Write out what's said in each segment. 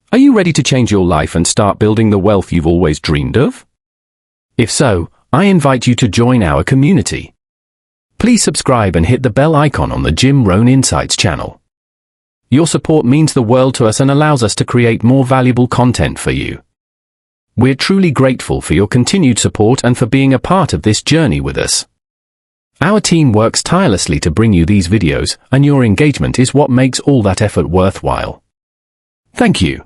Are you ready to change your life and start building the wealth you've always dreamed of? If so, I invite you to join our community. Please subscribe and hit the bell icon on the Jim Rohn Insights channel. Your support means the world to us and allows us to create more valuable content for you. We're truly grateful for your continued support and for being a part of this journey with us. Our team works tirelessly to bring you these videos, and your engagement is what makes all that effort worthwhile. Thank you.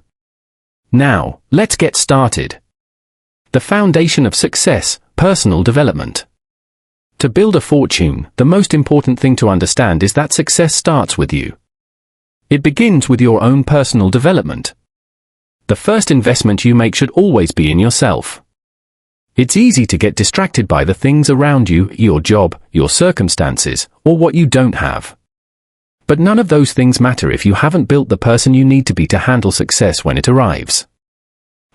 Now, let's get started. The foundation of success, personal development. To build a fortune, the most important thing to understand is that success starts with you. It begins with your own personal development. The first investment you make should always be in yourself. It's easy to get distracted by the things around you, your job, your circumstances, or what you don't have. But none of those things matter if you haven't built the person you need to be to handle success when it arrives.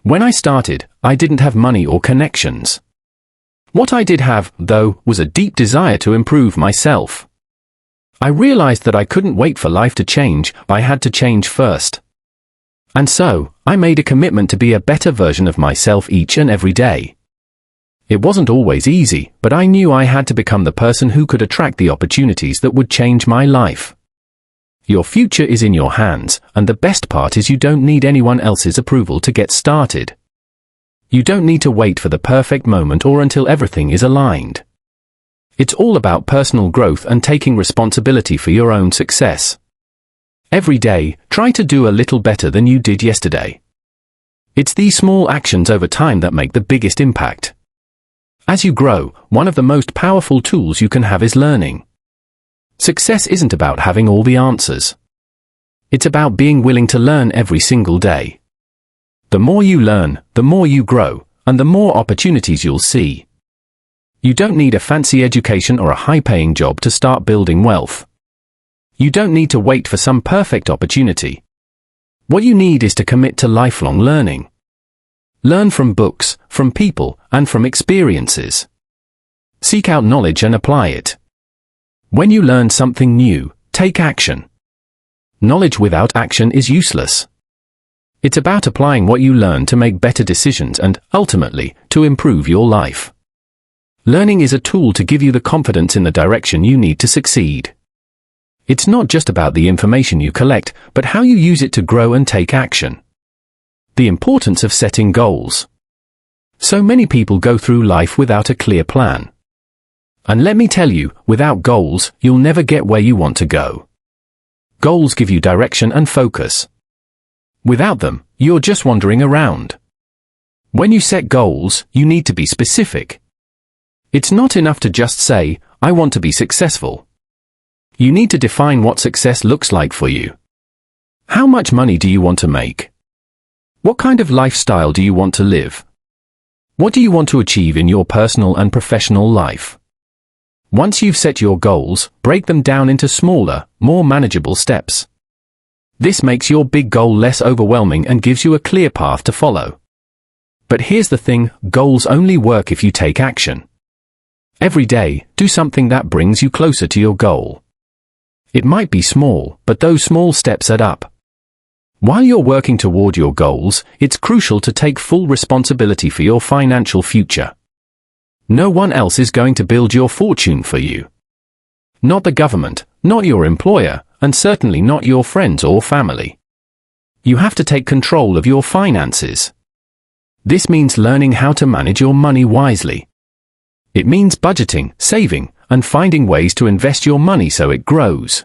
When I started, I didn't have money or connections. What I did have, though, was a deep desire to improve myself. I realized that I couldn't wait for life to change, I had to change first. And so, I made a commitment to be a better version of myself each and every day. It wasn't always easy, but I knew I had to become the person who could attract the opportunities that would change my life. Your future is in your hands, and the best part is you don't need anyone else's approval to get started. You don't need to wait for the perfect moment or until everything is aligned. It's all about personal growth and taking responsibility for your own success. Every day, try to do a little better than you did yesterday. It's these small actions over time that make the biggest impact. As you grow, one of the most powerful tools you can have is learning. Success isn't about having all the answers. It's about being willing to learn every single day. The more you learn, the more you grow, and the more opportunities you'll see. You don't need a fancy education or a high-paying job to start building wealth. You don't need to wait for some perfect opportunity. What you need is to commit to lifelong learning. Learn from books, from people, and from experiences. Seek out knowledge and apply it. When you learn something new, take action. Knowledge without action is useless. It's about applying what you learn to make better decisions and, ultimately, to improve your life. Learning is a tool to give you the confidence in the direction you need to succeed. It's not just about the information you collect, but how you use it to grow and take action. The importance of setting goals. So many people go through life without a clear plan. And let me tell you, without goals, you'll never get where you want to go. Goals give you direction and focus. Without them, you're just wandering around. When you set goals, you need to be specific. It's not enough to just say, I want to be successful. You need to define what success looks like for you. How much money do you want to make? What kind of lifestyle do you want to live? What do you want to achieve in your personal and professional life? Once you've set your goals, break them down into smaller, more manageable steps. This makes your big goal less overwhelming and gives you a clear path to follow. But here's the thing, goals only work if you take action. Every day, do something that brings you closer to your goal. It might be small, but those small steps add up. While you're working toward your goals, it's crucial to take full responsibility for your financial future. No one else is going to build your fortune for you. Not the government, not your employer, and certainly not your friends or family. You have to take control of your finances. This means learning how to manage your money wisely. It means budgeting, saving, and finding ways to invest your money so it grows.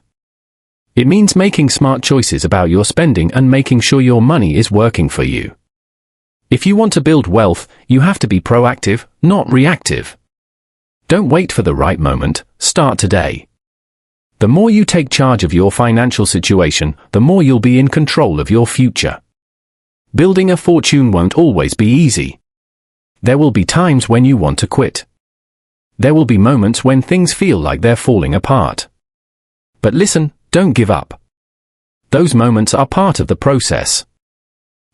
It means making smart choices about your spending and making sure your money is working for you. If you want to build wealth, you have to be proactive, not reactive. Don't wait for the right moment, start today. The more you take charge of your financial situation, the more you'll be in control of your future. Building a fortune won't always be easy. There will be times when you want to quit. There will be moments when things feel like they're falling apart. But listen, don't give up. Those moments are part of the process.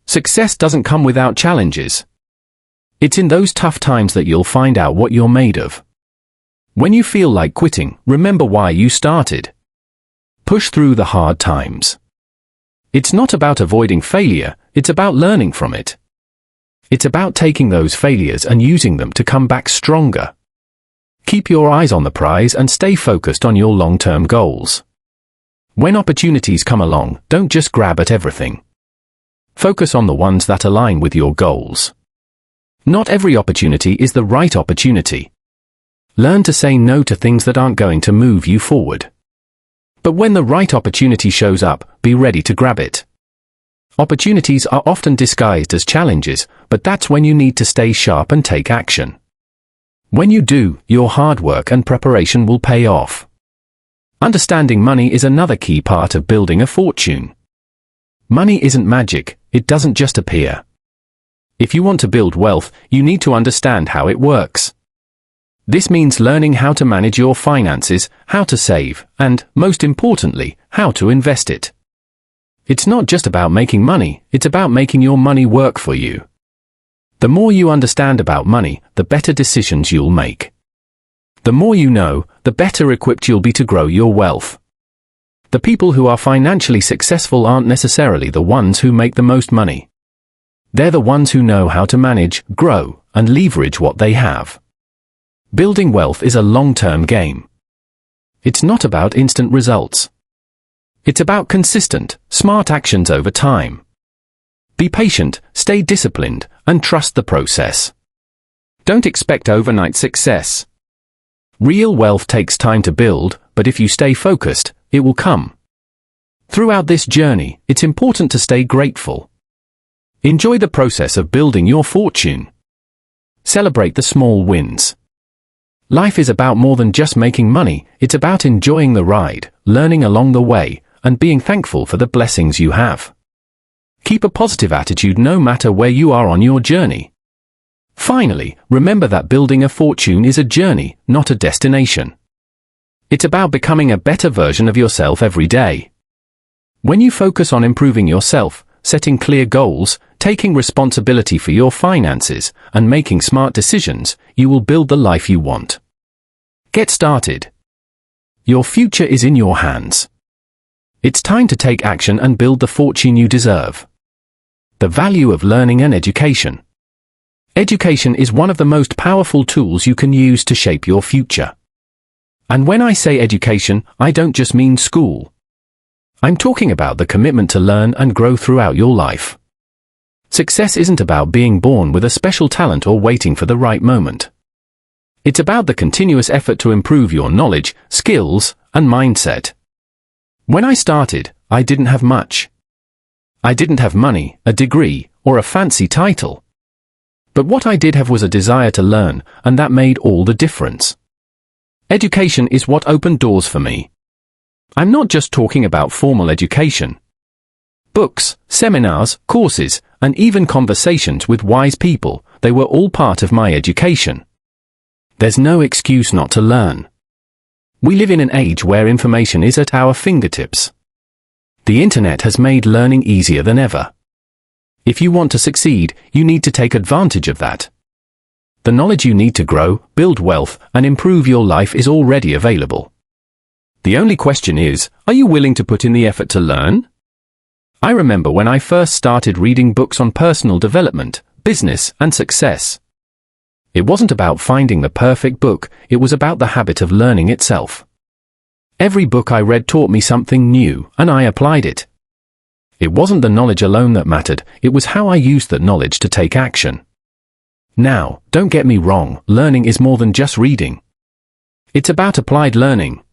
Success doesn't come without challenges. It's in those tough times that you'll find out what you're made of. When you feel like quitting, remember why you started. Push through the hard times. It's not about avoiding failure, it's about learning from it. It's about taking those failures and using them to come back stronger. Keep your eyes on the prize and stay focused on your long-term goals. When opportunities come along, don't just grab at everything. Focus on the ones that align with your goals. Not every opportunity is the right opportunity. Learn to say no to things that aren't going to move you forward. But when the right opportunity shows up, be ready to grab it. Opportunities are often disguised as challenges, but that's when you need to stay sharp and take action. When you do, your hard work and preparation will pay off. Understanding money is another key part of building a fortune. Money isn't magic, it doesn't just appear. If you want to build wealth, you need to understand how it works. This means learning how to manage your finances, how to save, and, most importantly, how to invest it. It's not just about making money, it's about making your money work for you. The more you understand about money, the better decisions you'll make. The more you know, the better equipped you'll be to grow your wealth. The people who are financially successful aren't necessarily the ones who make the most money. They're the ones who know how to manage, grow, and leverage what they have. Building wealth is a long-term game. It's not about instant results. It's about consistent, smart actions over time. Be patient, stay disciplined, and trust the process. Don't expect overnight success. Real wealth takes time to build, but if you stay focused, it will come. Throughout this journey, it's important to stay grateful. Enjoy the process of building your fortune. Celebrate the small wins. Life is about more than just making money, it's about enjoying the ride, learning along the way, and being thankful for the blessings you have. Keep a positive attitude no matter where you are on your journey. Finally, remember that building a fortune is a journey, not a destination. It's about becoming a better version of yourself every day. When you focus on improving yourself, setting clear goals, taking responsibility for your finances, and making smart decisions, you will build the life you want. Get started. Your future is in your hands. It's time to take action and build the fortune you deserve. The value of learning and education. Education is one of the most powerful tools you can use to shape your future. And when I say education, I don't just mean school. I'm talking about the commitment to learn and grow throughout your life. Success isn't about being born with a special talent or waiting for the right moment. It's about the continuous effort to improve your knowledge, skills, and mindset. When I started, I didn't have much. I didn't have money, a degree, or a fancy title. But what I did have was a desire to learn, and that made all the difference. Education is what opened doors for me. I'm not just talking about formal education. Books, seminars, courses, and even conversations with wise people, they were all part of my education. There's no excuse not to learn. We live in an age where information is at our fingertips. The internet has made learning easier than ever. If you want to succeed, you need to take advantage of that. The knowledge you need to grow, build wealth, and improve your life is already available. The only question is, are you willing to put in the effort to learn? I remember when I first started reading books on personal development, business, and success. It wasn't about finding the perfect book, it was about the habit of learning itself. Every book I read taught me something new, and I applied it. It wasn't the knowledge alone that mattered, it was how I used that knowledge to take action. Now, don't get me wrong, learning is more than just reading. It's about applied learning.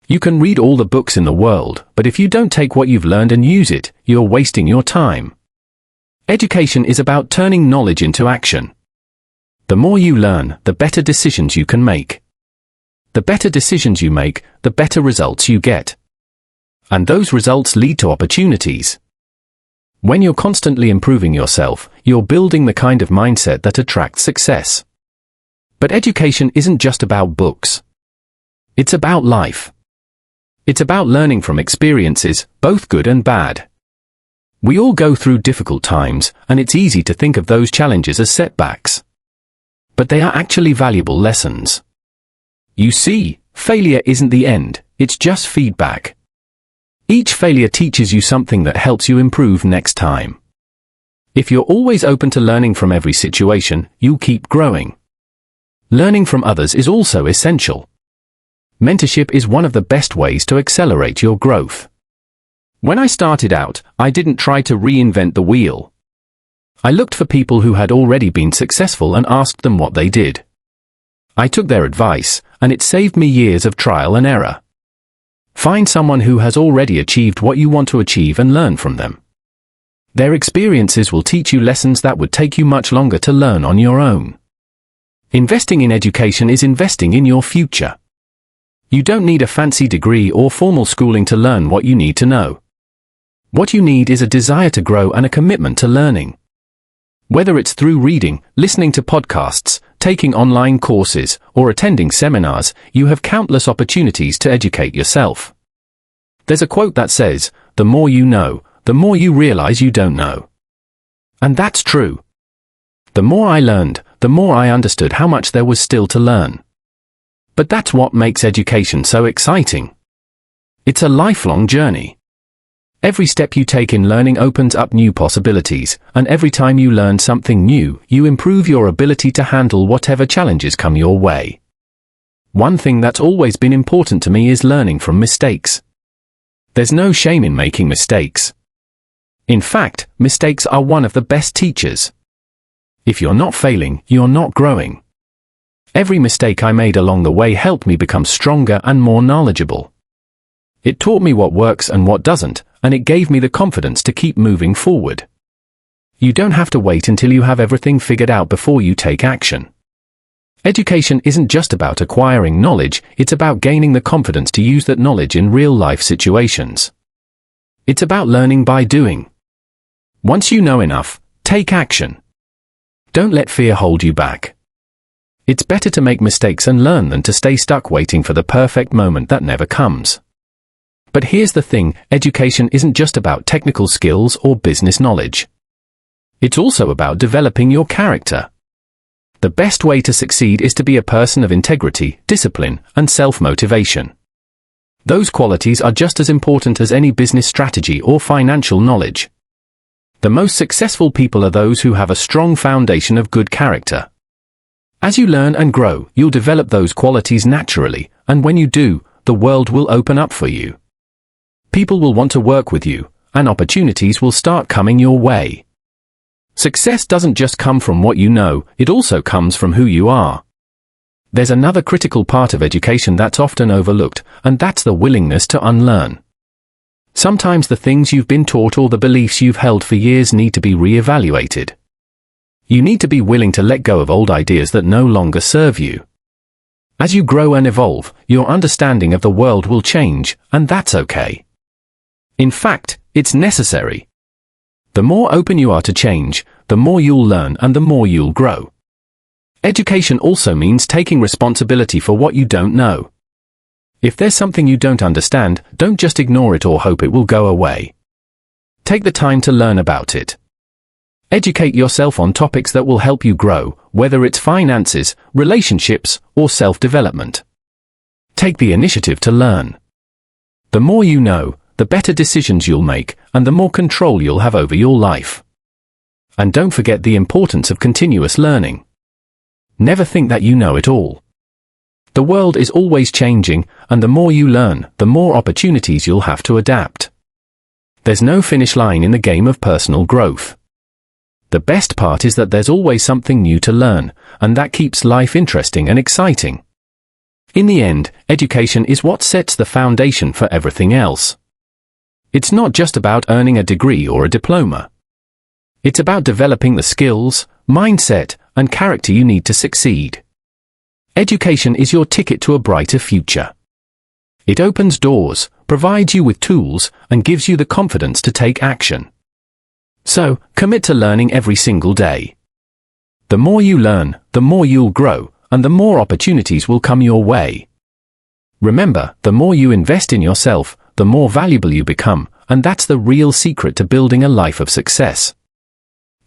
You can read all the books in the world, but if you don't take what you've learned and use it, you're wasting your time. Education is about turning knowledge into action. The more you learn, the better decisions you can make. The better decisions you make, the better results you get. And those results lead to opportunities. When you're constantly improving yourself, you're building the kind of mindset that attracts success. But education isn't just about books. It's about life. It's about learning from experiences, both good and bad. We all go through difficult times, and it's easy to think of those challenges as setbacks. But they are actually valuable lessons. You see, failure isn't the end, it's just feedback. Each failure teaches you something that helps you improve next time. If you're always open to learning from every situation, you'll keep growing. Learning from others is also essential. Mentorship is one of the best ways to accelerate your growth. When I started out, I didn't try to reinvent the wheel. I looked for people who had already been successful and asked them what they did. I took their advice, and it saved me years of trial and error. Find someone who has already achieved what you want to achieve and learn from them. Their experiences will teach you lessons that would take you much longer to learn on your own. Investing in education is investing in your future. You don't need a fancy degree or formal schooling to learn what you need to know. What you need is a desire to grow and a commitment to learning. Whether it's through reading, listening to podcasts, taking online courses, or attending seminars, you have countless opportunities to educate yourself. There's a quote that says, "The more you know, the more you realize you don't know." And that's true. The more I learned, the more I understood how much there was still to learn. But that's what makes education so exciting. It's a lifelong journey. Every step you take in learning opens up new possibilities, and every time you learn something new, you improve your ability to handle whatever challenges come your way. One thing that's always been important to me is learning from mistakes. There's no shame in making mistakes. In fact, mistakes are one of the best teachers. If you're not failing, you're not growing. Every mistake I made along the way helped me become stronger and more knowledgeable. It taught me what works and what doesn't, and it gave me the confidence to keep moving forward. You don't have to wait until you have everything figured out before you take action. Education isn't just about acquiring knowledge, it's about gaining the confidence to use that knowledge in real-life situations. It's about learning by doing. Once you know enough, take action. Don't let fear hold you back. It's better to make mistakes and learn than to stay stuck waiting for the perfect moment that never comes. But here's the thing, education isn't just about technical skills or business knowledge. It's also about developing your character. The best way to succeed is to be a person of integrity, discipline, and self-motivation. Those qualities are just as important as any business strategy or financial knowledge. The most successful people are those who have a strong foundation of good character. As you learn and grow, you'll develop those qualities naturally, and when you do, the world will open up for you. People will want to work with you, and opportunities will start coming your way. Success doesn't just come from what you know, it also comes from who you are. There's another critical part of education that's often overlooked, and that's the willingness to unlearn. Sometimes the things you've been taught or the beliefs you've held for years need to be re-evaluated. You need to be willing to let go of old ideas that no longer serve you. As you grow and evolve, your understanding of the world will change, and that's okay. In fact, it's necessary. The more open you are to change, the more you'll learn and the more you'll grow. Education also means taking responsibility for what you don't know. If there's something you don't understand, don't just ignore it or hope it will go away. Take the time to learn about it. Educate yourself on topics that will help you grow, whether it's finances, relationships, or self-development. Take the initiative to learn. The more you know, the better decisions you'll make, and the more control you'll have over your life. And don't forget the importance of continuous learning. Never think that you know it all. The world is always changing, and the more you learn, the more opportunities you'll have to adapt. There's no finish line in the game of personal growth. The best part is that there's always something new to learn, and that keeps life interesting and exciting. In the end, education is what sets the foundation for everything else. It's not just about earning a degree or a diploma. It's about developing the skills, mindset, and character you need to succeed. Education is your ticket to a brighter future. It opens doors, provides you with tools, and gives you the confidence to take action. So, commit to learning every single day. The more you learn, the more you'll grow, and the more opportunities will come your way. Remember, the more you invest in yourself, the more valuable you become, and that's the real secret to building a life of success.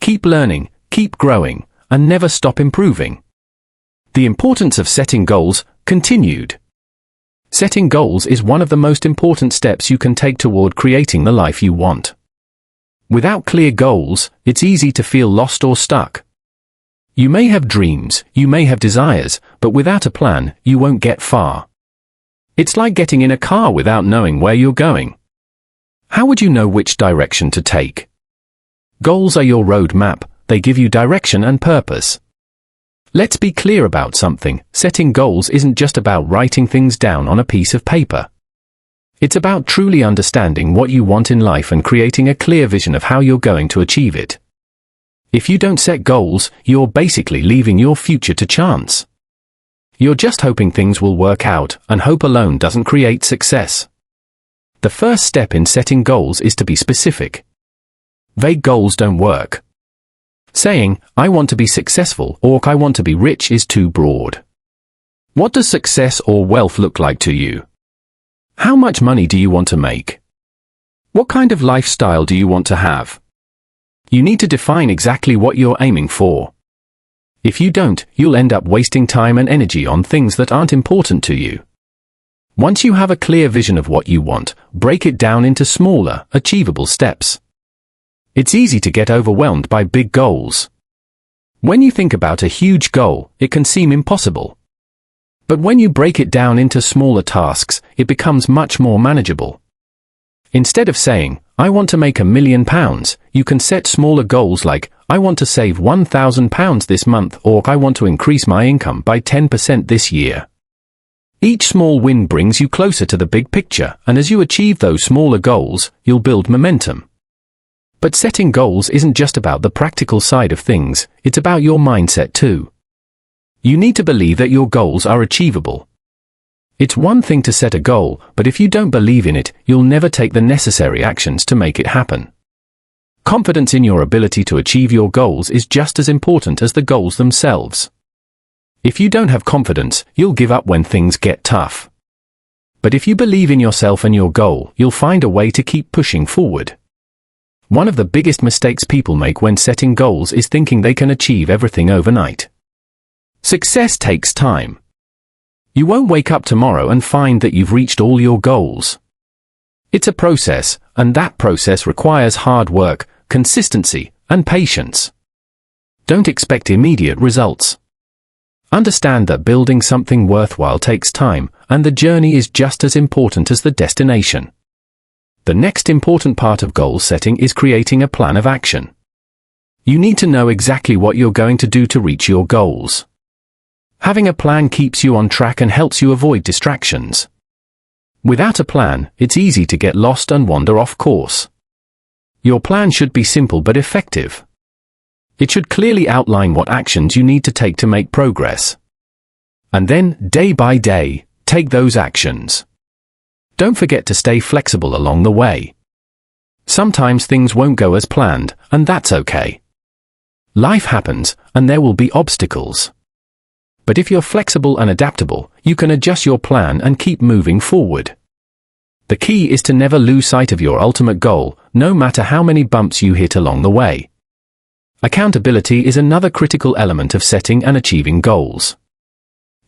Keep learning, keep growing, and never stop improving. The importance of setting goals, continued. Setting goals is one of the most important steps you can take toward creating the life you want. Without clear goals, it's easy to feel lost or stuck. You may have dreams, you may have desires, but without a plan, you won't get far. It's like getting in a car without knowing where you're going. How would you know which direction to take? Goals are your road map. They give you direction and purpose. Let's be clear about something. Setting goals isn't just about writing things down on a piece of paper. It's about truly understanding what you want in life and creating a clear vision of how you're going to achieve it. If you don't set goals, you're basically leaving your future to chance. You're just hoping things will work out, and hope alone doesn't create success. The first step in setting goals is to be specific. Vague goals don't work. Saying, "I want to be successful" or "I want to be rich" is too broad. What does success or wealth look like to you? How much money do you want to make? What kind of lifestyle do you want to have? You need to define exactly what you're aiming for. If you don't, you'll end up wasting time and energy on things that aren't important to you. Once you have a clear vision of what you want, break it down into smaller, achievable steps. It's easy to get overwhelmed by big goals. When you think about a huge goal, it can seem impossible. But when you break it down into smaller tasks, it becomes much more manageable. Instead of saying, "I want to make £1 million," you can set smaller goals like, "I want to save £1,000 this month," or "I want to increase my income by 10% this year." Each small win brings you closer to the big picture, and as you achieve those smaller goals, you'll build momentum. But setting goals isn't just about the practical side of things, it's about your mindset too. You need to believe that your goals are achievable. It's one thing to set a goal, but if you don't believe in it, you'll never take the necessary actions to make it happen. Confidence in your ability to achieve your goals is just as important as the goals themselves. If you don't have confidence, you'll give up when things get tough. But if you believe in yourself and your goal, you'll find a way to keep pushing forward. One of the biggest mistakes people make when setting goals is thinking they can achieve everything overnight. Success takes time. You won't wake up tomorrow and find that you've reached all your goals. It's a process, and that process requires hard work, consistency, and patience. Don't expect immediate results. Understand that building something worthwhile takes time, and the journey is just as important as the destination. The next important part of goal setting is creating a plan of action. You need to know exactly what you're going to do to reach your goals. Having a plan keeps you on track and helps you avoid distractions. Without a plan, it's easy to get lost and wander off course. Your plan should be simple but effective. It should clearly outline what actions you need to take to make progress. And then, day by day, take those actions. Don't forget to stay flexible along the way. Sometimes things won't go as planned, and that's okay. Life happens, and there will be obstacles. But if you're flexible and adaptable, you can adjust your plan and keep moving forward. The key is to never lose sight of your ultimate goal, no matter how many bumps you hit along the way. Accountability is another critical element of setting and achieving goals.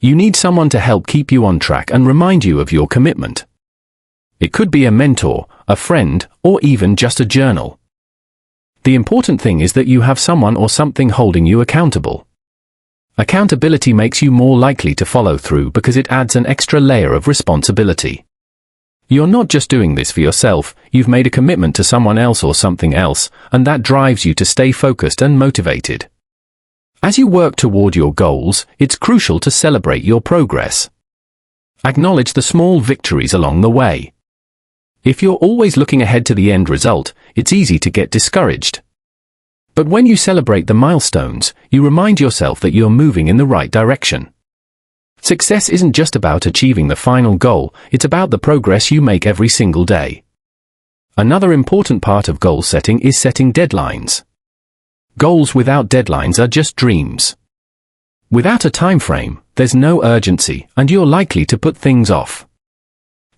You need someone to help keep you on track and remind you of your commitment. It could be a mentor, a friend, or even just a journal. The important thing is that you have someone or something holding you accountable. Accountability makes you more likely to follow through because it adds an extra layer of responsibility. You're not just doing this for yourself, you've made a commitment to someone else or something else, and that drives you to stay focused and motivated. As you work toward your goals, it's crucial to celebrate your progress. Acknowledge the small victories along the way. If you're always looking ahead to the end result, it's easy to get discouraged. But when you celebrate the milestones, you remind yourself that you're moving in the right direction. Success isn't just about achieving the final goal, it's about the progress you make every single day. Another important part of goal setting is setting deadlines. Goals without deadlines are just dreams. Without a time frame, there's no urgency, and you're likely to put things off.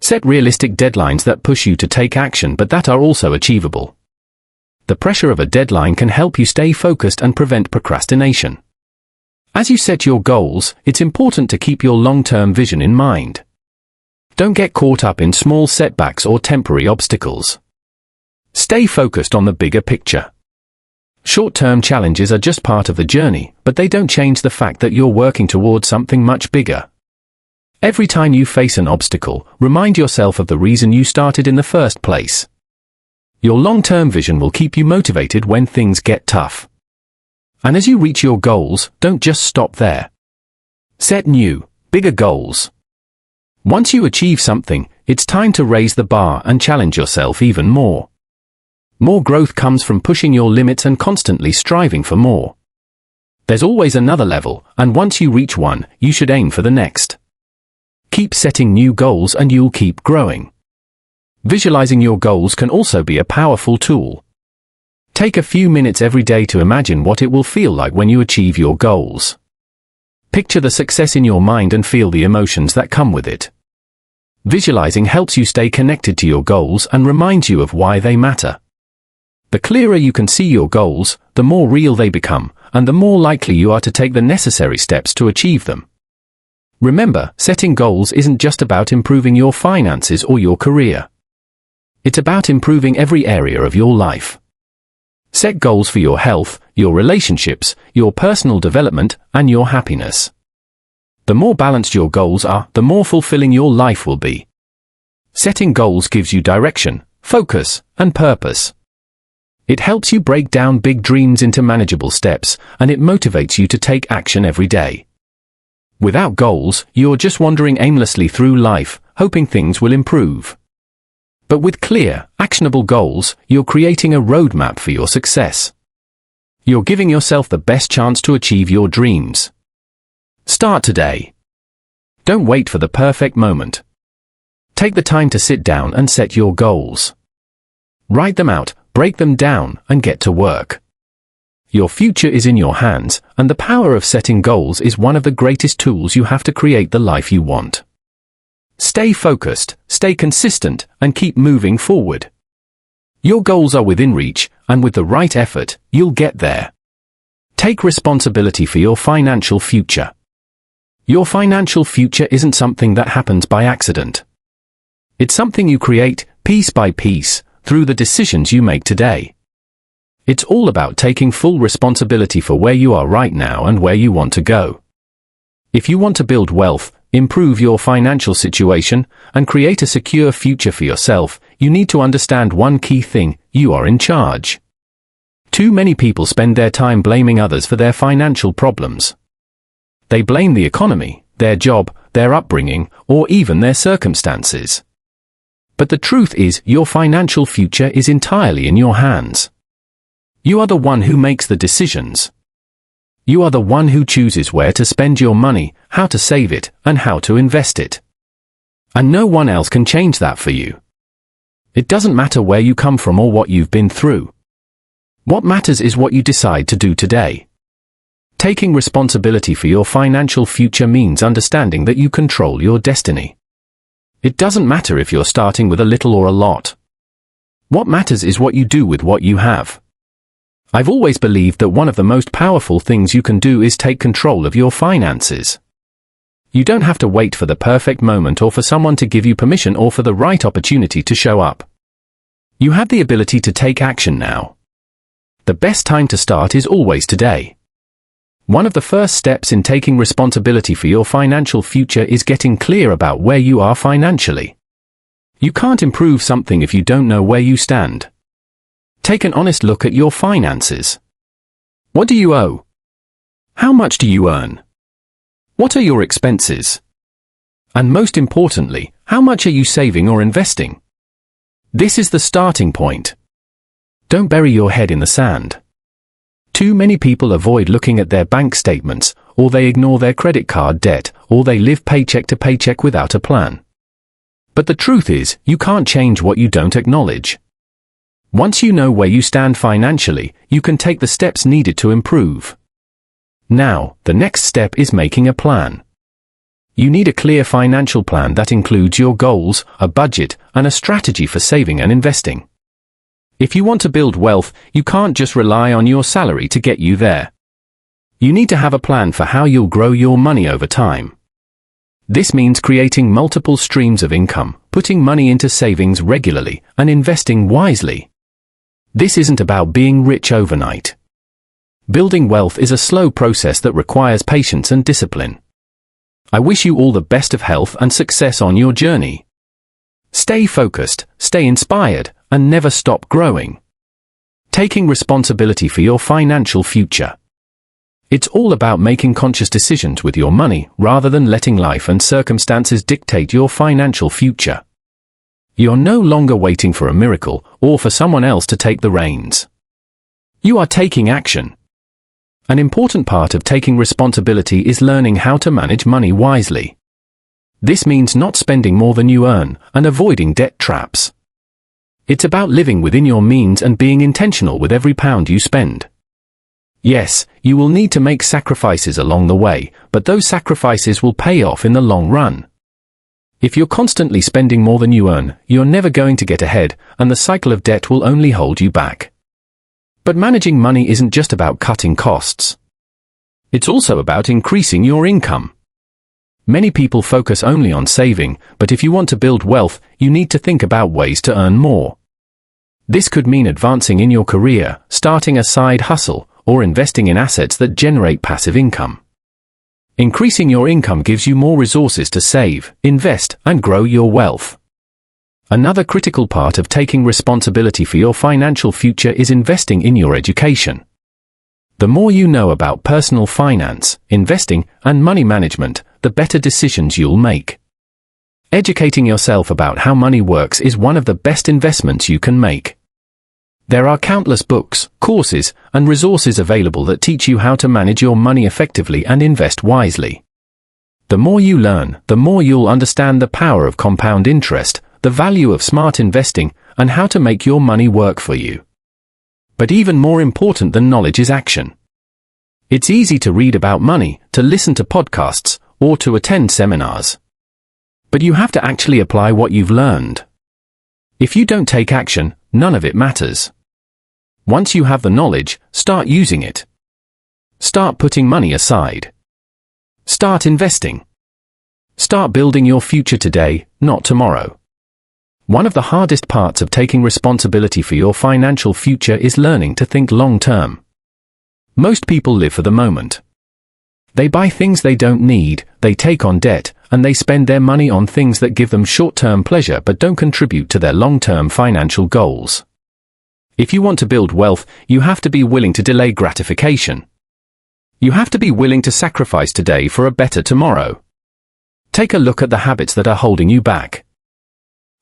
Set realistic deadlines that push you to take action but that are also achievable. The pressure of a deadline can help you stay focused and prevent procrastination. As you set your goals, it's important to keep your long-term vision in mind. Don't get caught up in small setbacks or temporary obstacles. Stay focused on the bigger picture. Short-term challenges are just part of the journey, but they don't change the fact that you're working towards something much bigger. Every time you face an obstacle, remind yourself of the reason you started in the first place. Your long-term vision will keep you motivated when things get tough. And as you reach your goals, don't just stop there. Set new, bigger goals. Once you achieve something, it's time to raise the bar and challenge yourself even more. More growth comes from pushing your limits and constantly striving for more. There's always another level, and once you reach one, you should aim for the next. Keep setting new goals and you'll keep growing. Visualizing your goals can also be a powerful tool. Take a few minutes every day to imagine what it will feel like when you achieve your goals. Picture the success in your mind and feel the emotions that come with it. Visualizing helps you stay connected to your goals and reminds you of why they matter. The clearer you can see your goals, the more real they become, and the more likely you are to take the necessary steps to achieve them. Remember, setting goals isn't just about improving your finances or your career. It's about improving every area of your life. Set goals for your health, your relationships, your personal development, and your happiness. The more balanced your goals are, the more fulfilling your life will be. Setting goals gives you direction, focus, and purpose. It helps you break down big dreams into manageable steps, and it motivates you to take action every day. Without goals, you're just wandering aimlessly through life, hoping things will improve. But with clear, actionable goals, you're creating a roadmap for your success. You're giving yourself the best chance to achieve your dreams. Start today. Don't wait for the perfect moment. Take the time to sit down and set your goals. Write them out, break them down, and get to work. Your future is in your hands, and the power of setting goals is one of the greatest tools you have to create the life you want. Stay focused, stay consistent, and keep moving forward. Your goals are within reach, and with the right effort, you'll get there. Take responsibility for your financial future. Your financial future isn't something that happens by accident. It's something you create, piece by piece, through the decisions you make today. It's all about taking full responsibility for where you are right now and where you want to go. If you want to build wealth, improve your financial situation, and create a secure future for yourself, you need to understand one key thing: you are in charge. Too many people spend their time blaming others for their financial problems. They blame the economy, their job, their upbringing, or even their circumstances. But the truth is, your financial future is entirely in your hands. You are the one who makes the decisions. You are the one who chooses where to spend your money, how to save it, and how to invest it. And no one else can change that for you. It doesn't matter where you come from or what you've been through. What matters is what you decide to do today. Taking responsibility for your financial future means understanding that you control your destiny. It doesn't matter if you're starting with a little or a lot. What matters is what you do with what you have. I've always believed that one of the most powerful things you can do is take control of your finances. You don't have to wait for the perfect moment or for someone to give you permission or for the right opportunity to show up. You have the ability to take action now. The best time to start is always today. One of the first steps in taking responsibility for your financial future is getting clear about where you are financially. You can't improve something if you don't know where you stand. Take an honest look at your finances. What do you owe? How much do you earn? What are your expenses? And most importantly, how much are you saving or investing? This is the starting point. Don't bury your head in the sand. Too many people avoid looking at their bank statements, or they ignore their credit card debt, or they live paycheck to paycheck without a plan. But the truth is, you can't change what you don't acknowledge. Once you know where you stand financially, you can take the steps needed to improve. Now, the next step is making a plan. You need a clear financial plan that includes your goals, a budget, and a strategy for saving and investing. If you want to build wealth, you can't just rely on your salary to get you there. You need to have a plan for how you'll grow your money over time. This means creating multiple streams of income, putting money into savings regularly, and investing wisely. This isn't about being rich overnight. Building wealth is a slow process that requires patience and discipline. I wish you all the best of health and success on your journey. Stay focused, stay inspired, and never stop growing. Taking responsibility for your financial future. It's all about making conscious decisions with your money rather than letting life and circumstances dictate your financial future. You're no longer waiting for a miracle or for someone else to take the reins. You are taking action. An important part of taking responsibility is learning how to manage money wisely. This means not spending more than you earn and avoiding debt traps. It's about living within your means and being intentional with every pound you spend. Yes, you will need to make sacrifices along the way, but those sacrifices will pay off in the long run. If you're constantly spending more than you earn, you're never going to get ahead, and the cycle of debt will only hold you back. But managing money isn't just about cutting costs. It's also about increasing your income. Many people focus only on saving, but if you want to build wealth, you need to think about ways to earn more. This could mean advancing in your career, starting a side hustle, or investing in assets that generate passive income. Increasing your income gives you more resources to save, invest, and grow your wealth. Another critical part of taking responsibility for your financial future is investing in your education. The more you know about personal finance, investing, and money management, the better decisions you'll make. Educating yourself about how money works is one of the best investments you can make. There are countless books, courses, and resources available that teach you how to manage your money effectively and invest wisely. The more you learn, the more you'll understand the power of compound interest, the value of smart investing, and how to make your money work for you. But even more important than knowledge is action. It's easy to read about money, to listen to podcasts, or to attend seminars. But you have to actually apply what you've learned. If you don't take action, none of it matters. Once you have the knowledge, start using it. Start putting money aside. Start investing. Start building your future today, not tomorrow. One of the hardest parts of taking responsibility for your financial future is learning to think long-term. Most people live for the moment. They buy things they don't need, they take on debt, and they spend their money on things that give them short-term pleasure but don't contribute to their long-term financial goals. If you want to build wealth, you have to be willing to delay gratification. You have to be willing to sacrifice today for a better tomorrow. Take a look at the habits that are holding you back.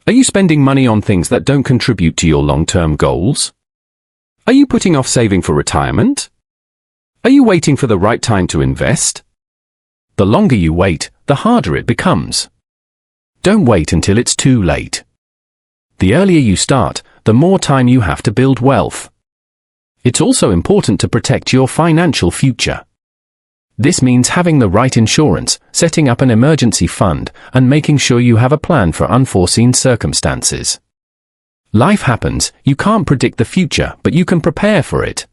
Are you spending money on things that don't contribute to your long-term goals? Are you putting off saving for retirement? Are you waiting for the right time to invest? The longer you wait, the harder it becomes. Don't wait until it's too late. The earlier you start, the more time you have to build wealth. It's also important to protect your financial future. This means having the right insurance, setting up an emergency fund, and making sure you have a plan for unforeseen circumstances. Life happens, you can't predict the future, but you can prepare for it.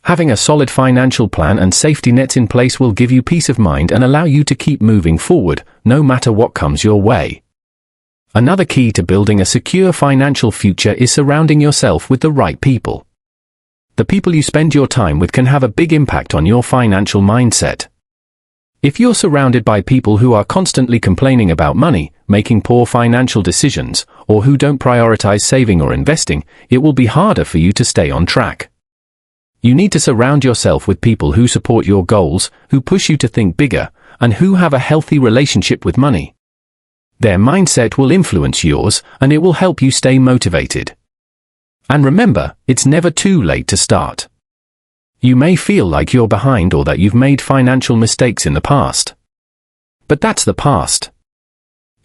Having a solid financial plan and safety nets in place will give you peace of mind and allow you to keep moving forward, no matter what comes your way. Another key to building a secure financial future is surrounding yourself with the right people. The people you spend your time with can have a big impact on your financial mindset. If you're surrounded by people who are constantly complaining about money, making poor financial decisions, or who don't prioritize saving or investing, it will be harder for you to stay on track. You need to surround yourself with people who support your goals, who push you to think bigger, and who have a healthy relationship with money. Their mindset will influence yours, and it will help you stay motivated. And remember, it's never too late to start. You may feel like you're behind or that you've made financial mistakes in the past. But that's the past.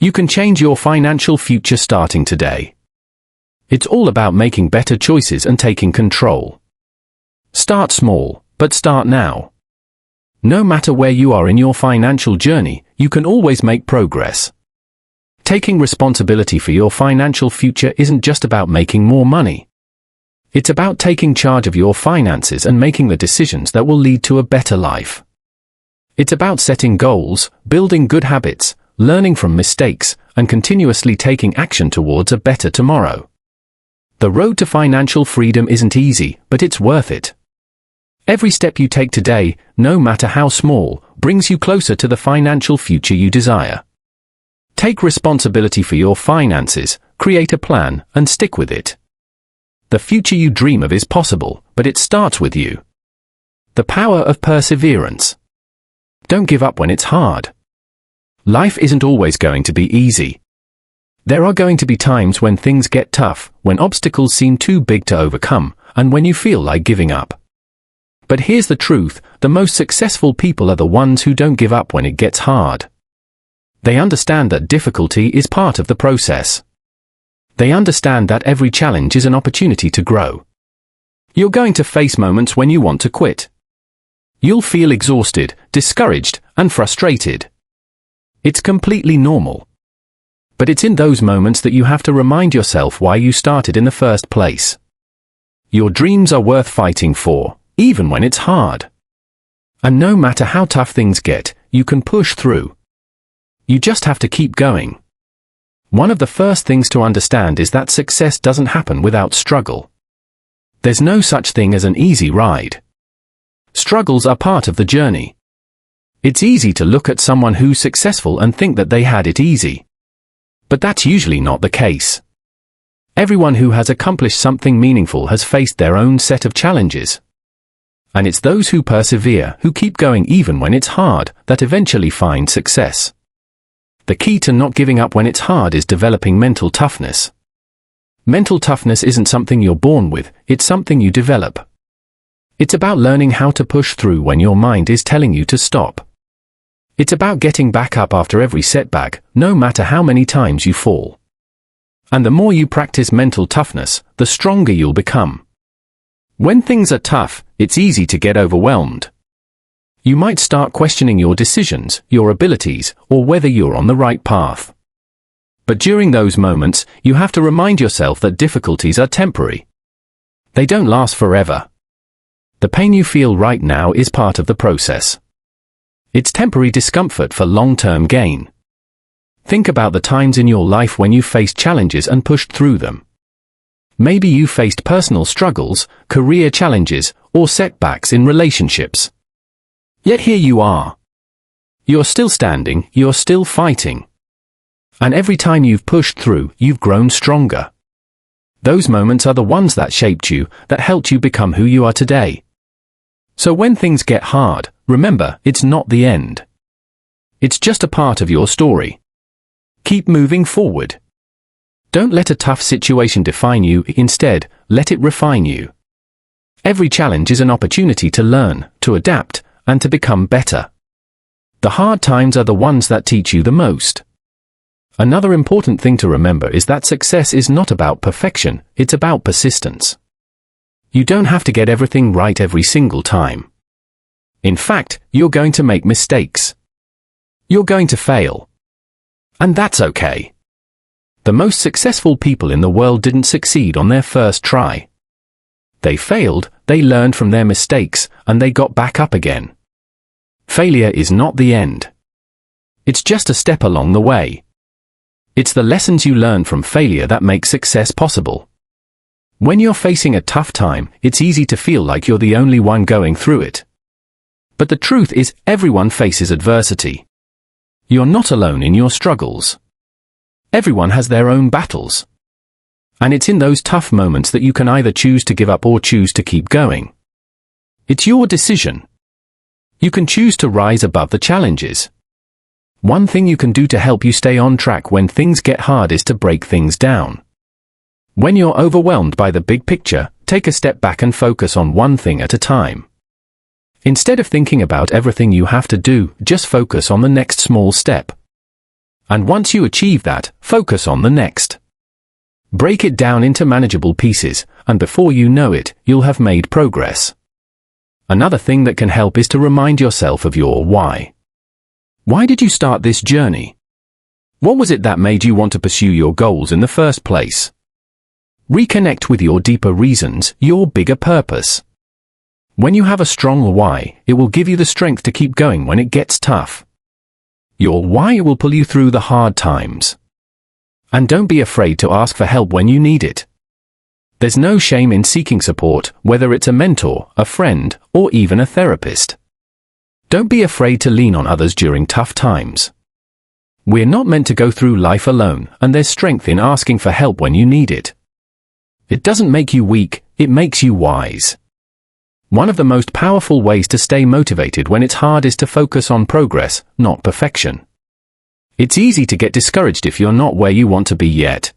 You can change your financial future starting today. It's all about making better choices and taking control. Start small, but start now. No matter where you are in your financial journey, you can always make progress. Taking responsibility for your financial future isn't just about making more money. It's about taking charge of your finances and making the decisions that will lead to a better life. It's about setting goals, building good habits, learning from mistakes, and continuously taking action towards a better tomorrow. The road to financial freedom isn't easy, but it's worth it. Every step you take today, no matter how small, brings you closer to the financial future you desire. Take responsibility for your finances, create a plan, and stick with it. The future you dream of is possible, but it starts with you. The power of perseverance. Don't give up when it's hard. Life isn't always going to be easy. There are going to be times when things get tough, when obstacles seem too big to overcome, and when you feel like giving up. But here's the truth, the most successful people are the ones who don't give up when it gets hard. They understand that difficulty is part of the process. They understand that every challenge is an opportunity to grow. You're going to face moments when you want to quit. You'll feel exhausted, discouraged, and frustrated. It's completely normal. But it's in those moments that you have to remind yourself why you started in the first place. Your dreams are worth fighting for, even when it's hard. And no matter how tough things get, you can push through. You just have to keep going. One of the first things to understand is that success doesn't happen without struggle. There's no such thing as an easy ride. Struggles are part of the journey. It's easy to look at someone who's successful and think that they had it easy. But that's usually not the case. Everyone who has accomplished something meaningful has faced their own set of challenges. And it's those who persevere, who keep going even when it's hard, that eventually find success. The key to not giving up when it's hard is developing mental toughness. Mental toughness isn't something you're born with, it's something you develop. It's about learning how to push through when your mind is telling you to stop. It's about getting back up after every setback, no matter how many times you fall. And the more you practice mental toughness, the stronger you'll become. When things are tough, it's easy to get overwhelmed. You might start questioning your decisions, your abilities, or whether you're on the right path. But during those moments, you have to remind yourself that difficulties are temporary. They don't last forever. The pain you feel right now is part of the process. It's temporary discomfort for long-term gain. Think about the times in your life when you faced challenges and pushed through them. Maybe you faced personal struggles, career challenges, or setbacks in relationships. Yet here you are. You're still standing, you're still fighting. And every time you've pushed through, you've grown stronger. Those moments are the ones that shaped you, that helped you become who you are today. So when things get hard, remember, it's not the end. It's just a part of your story. Keep moving forward. Don't let a tough situation define you, instead, let it refine you. Every challenge is an opportunity to learn, to adapt, and to become better. The hard times are the ones that teach you the most. Another important thing to remember is that success is not about perfection, it's about persistence. You don't have to get everything right every single time. In fact, you're going to make mistakes. You're going to fail. And that's okay. The most successful people in the world didn't succeed on their first try. They failed, they learned from their mistakes, and they got back up again. Failure is not the end. It's just a step along the way. It's the lessons you learn from failure that make success possible. When you're facing a tough time, it's easy to feel like you're the only one going through it. But the truth is, everyone faces adversity. You're not alone in your struggles. Everyone has their own battles. And it's in those tough moments that you can either choose to give up or choose to keep going. It's your decision. You can choose to rise above the challenges. One thing you can do to help you stay on track when things get hard is to break things down. When you're overwhelmed by the big picture, take a step back and focus on one thing at a time. Instead of thinking about everything you have to do, just focus on the next small step. And once you achieve that, focus on the next. Break it down into manageable pieces, and before you know it, you'll have made progress. Another thing that can help is to remind yourself of your why. Why did you start this journey? What was it that made you want to pursue your goals in the first place? Reconnect with your deeper reasons, your bigger purpose. When you have a strong why, it will give you the strength to keep going when it gets tough. Your why will pull you through the hard times. And don't be afraid to ask for help when you need it. There's no shame in seeking support, whether it's a mentor, a friend, or even a therapist. Don't be afraid to lean on others during tough times. We're not meant to go through life alone, and there's strength in asking for help when you need it. It doesn't make you weak, it makes you wise. One of the most powerful ways to stay motivated when it's hard is to focus on progress, not perfection. It's easy to get discouraged if you're not where you want to be yet.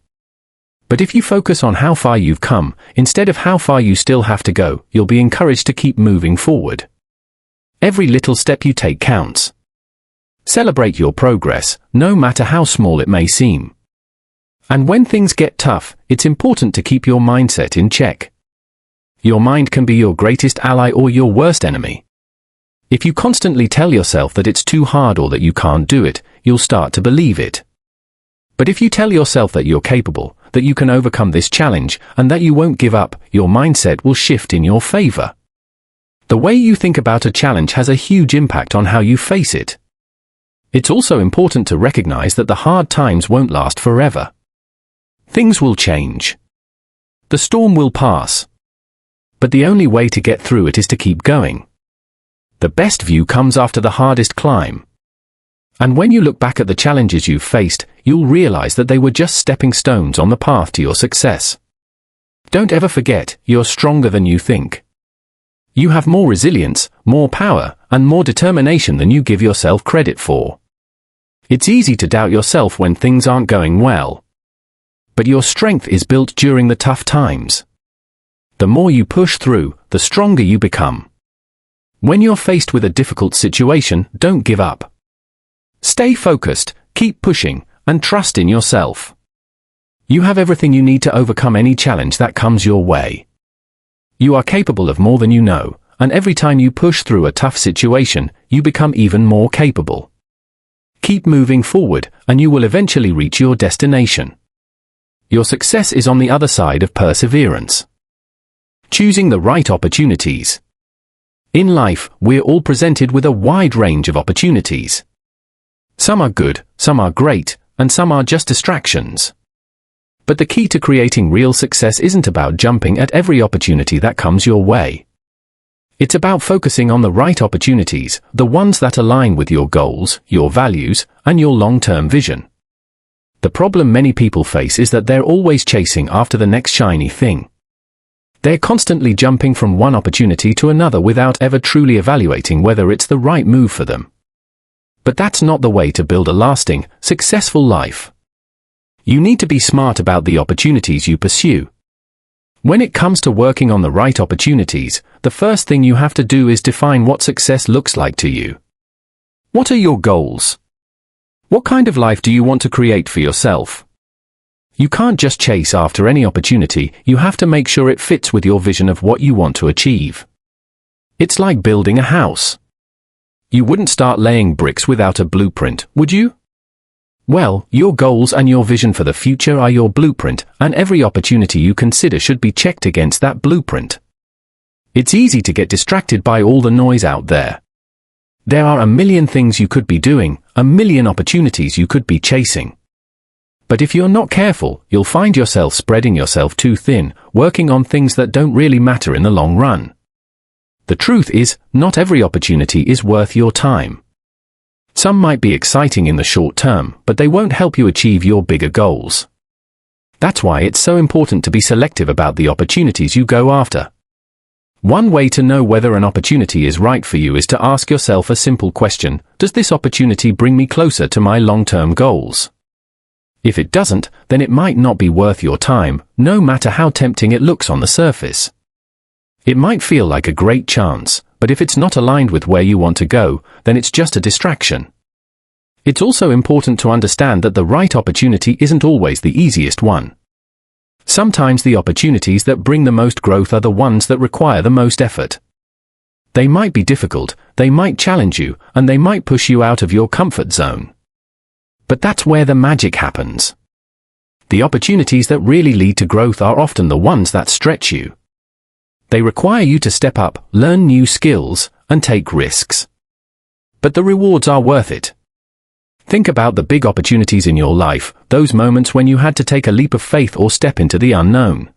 But if you focus on how far you've come, instead of how far you still have to go, you'll be encouraged to keep moving forward. Every little step you take counts. Celebrate your progress, no matter how small it may seem. And when things get tough, it's important to keep your mindset in check. Your mind can be your greatest ally or your worst enemy. If you constantly tell yourself that it's too hard or that you can't do it, you'll start to believe it. But if you tell yourself that you're capable, that you can overcome this challenge, and that you won't give up, your mindset will shift in your favor. The way you think about a challenge has a huge impact on how you face it. It's also important to recognize that the hard times won't last forever. Things will change. The storm will pass. But the only way to get through it is to keep going. The best view comes after the hardest climb. And when you look back at the challenges you've faced, you'll realize that they were just stepping stones on the path to your success. Don't ever forget, you're stronger than you think. You have more resilience, more power, and more determination than you give yourself credit for. It's easy to doubt yourself when things aren't going well. But your strength is built during the tough times. The more you push through, the stronger you become. When you're faced with a difficult situation, don't give up. Stay focused, keep pushing, and trust in yourself. You have everything you need to overcome any challenge that comes your way. You are capable of more than you know, and every time you push through a tough situation, you become even more capable. Keep moving forward, and you will eventually reach your destination. Your success is on the other side of perseverance. Choosing the right opportunities. In life, we're all presented with a wide range of opportunities. Some are good, some are great, and some are just distractions. But the key to creating real success isn't about jumping at every opportunity that comes your way. It's about focusing on the right opportunities, the ones that align with your goals, your values, and your long-term vision. The problem many people face is that they're always chasing after the next shiny thing. They're constantly jumping from one opportunity to another without ever truly evaluating whether it's the right move for them. But that's not the way to build a lasting, successful life. You need to be smart about the opportunities you pursue. When it comes to working on the right opportunities, the first thing you have to do is define what success looks like to you. What are your goals? What kind of life do you want to create for yourself? You can't just chase after any opportunity, you have to make sure it fits with your vision of what you want to achieve. It's like building a house. You wouldn't start laying bricks without a blueprint, would you? Well, your goals and your vision for the future are your blueprint, and every opportunity you consider should be checked against that blueprint. It's easy to get distracted by all the noise out there. There are a million things you could be doing, a million opportunities you could be chasing. But if you're not careful, you'll find yourself spreading yourself too thin, working on things that don't really matter in the long run. The truth is, not every opportunity is worth your time. Some might be exciting in the short term, but they won't help you achieve your bigger goals. That's why it's so important to be selective about the opportunities you go after. One way to know whether an opportunity is right for you is to ask yourself a simple question: does this opportunity bring me closer to my long-term goals? If it doesn't, then it might not be worth your time, no matter how tempting it looks on the surface. It might feel like a great chance, but if it's not aligned with where you want to go, then it's just a distraction. It's also important to understand that the right opportunity isn't always the easiest one. Sometimes the opportunities that bring the most growth are the ones that require the most effort. They might be difficult, they might challenge you, and they might push you out of your comfort zone. But that's where the magic happens. The opportunities that really lead to growth are often the ones that stretch you. They require you to step up, learn new skills, and take risks. But the rewards are worth it. Think about the big opportunities in your life, those moments when you had to take a leap of faith or step into the unknown.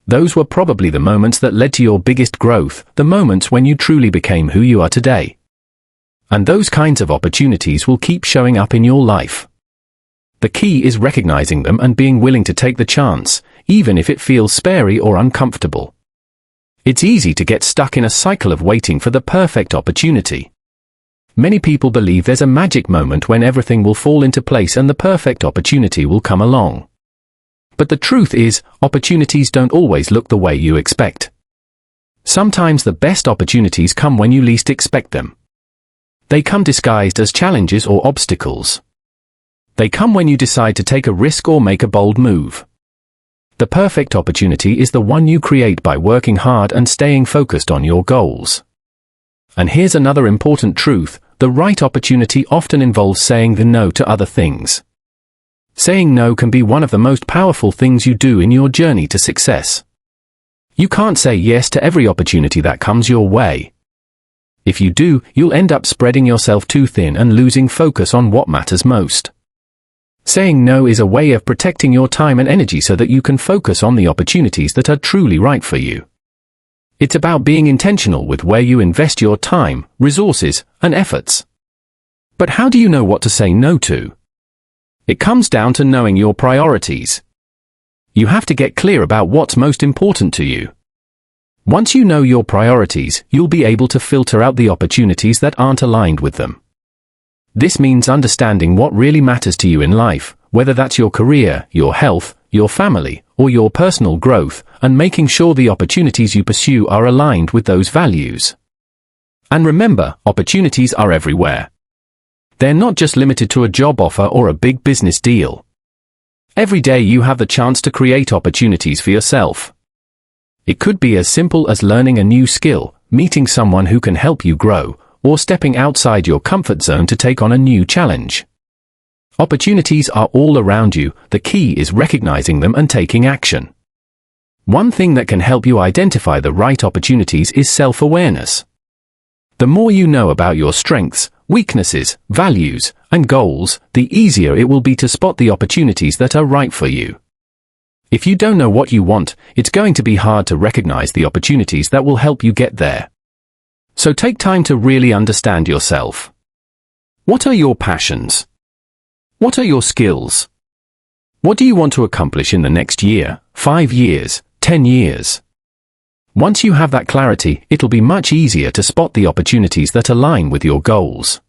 Those were probably the moments that led to your biggest growth, the moments when you truly became who you are today. And those kinds of opportunities will keep showing up in your life. The key is recognizing them and being willing to take the chance, even if it feels scary or uncomfortable. It's easy to get stuck in a cycle of waiting for the perfect opportunity. Many people believe there's a magic moment when everything will fall into place and the perfect opportunity will come along. But the truth is, opportunities don't always look the way you expect. Sometimes the best opportunities come when you least expect them. They come disguised as challenges or obstacles. They come when you decide to take a risk or make a bold move. The perfect opportunity is the one you create by working hard and staying focused on your goals. And here's another important truth: the right opportunity often involves saying no to other things. Saying no can be one of the most powerful things you do in your journey to success. You can't say yes to every opportunity that comes your way. If you do, you'll end up spreading yourself too thin and losing focus on what matters most. Saying no is a way of protecting your time and energy so that you can focus on the opportunities that are truly right for you. It's about being intentional with where you invest your time, resources, and efforts. But how do you know what to say no to? It comes down to knowing your priorities. You have to get clear about what's most important to you. Once you know your priorities, you'll be able to filter out the opportunities that aren't aligned with them. This means understanding what really matters to you in life, whether that's your career, your health, your family, or your personal growth, and making sure the opportunities you pursue are aligned with those values. And remember, opportunities are everywhere. They're not just limited to a job offer or a big business deal. Every day you have the chance to create opportunities for yourself. It could be as simple as learning a new skill, meeting someone who can help you grow, or stepping outside your comfort zone to take on a new challenge. Opportunities are all around you. The key is recognizing them and taking action. One thing that can help you identify the right opportunities is self-awareness. The more you know about your strengths, weaknesses, values, and goals, the easier it will be to spot the opportunities that are right for you. If you don't know what you want, it's going to be hard to recognize the opportunities that will help you get there. So take time to really understand yourself. What are your passions? What are your skills? What do you want to accomplish in the next year, 5 years, 10 years? Once you have that clarity, it'll be much easier to spot the opportunities that align with your goals.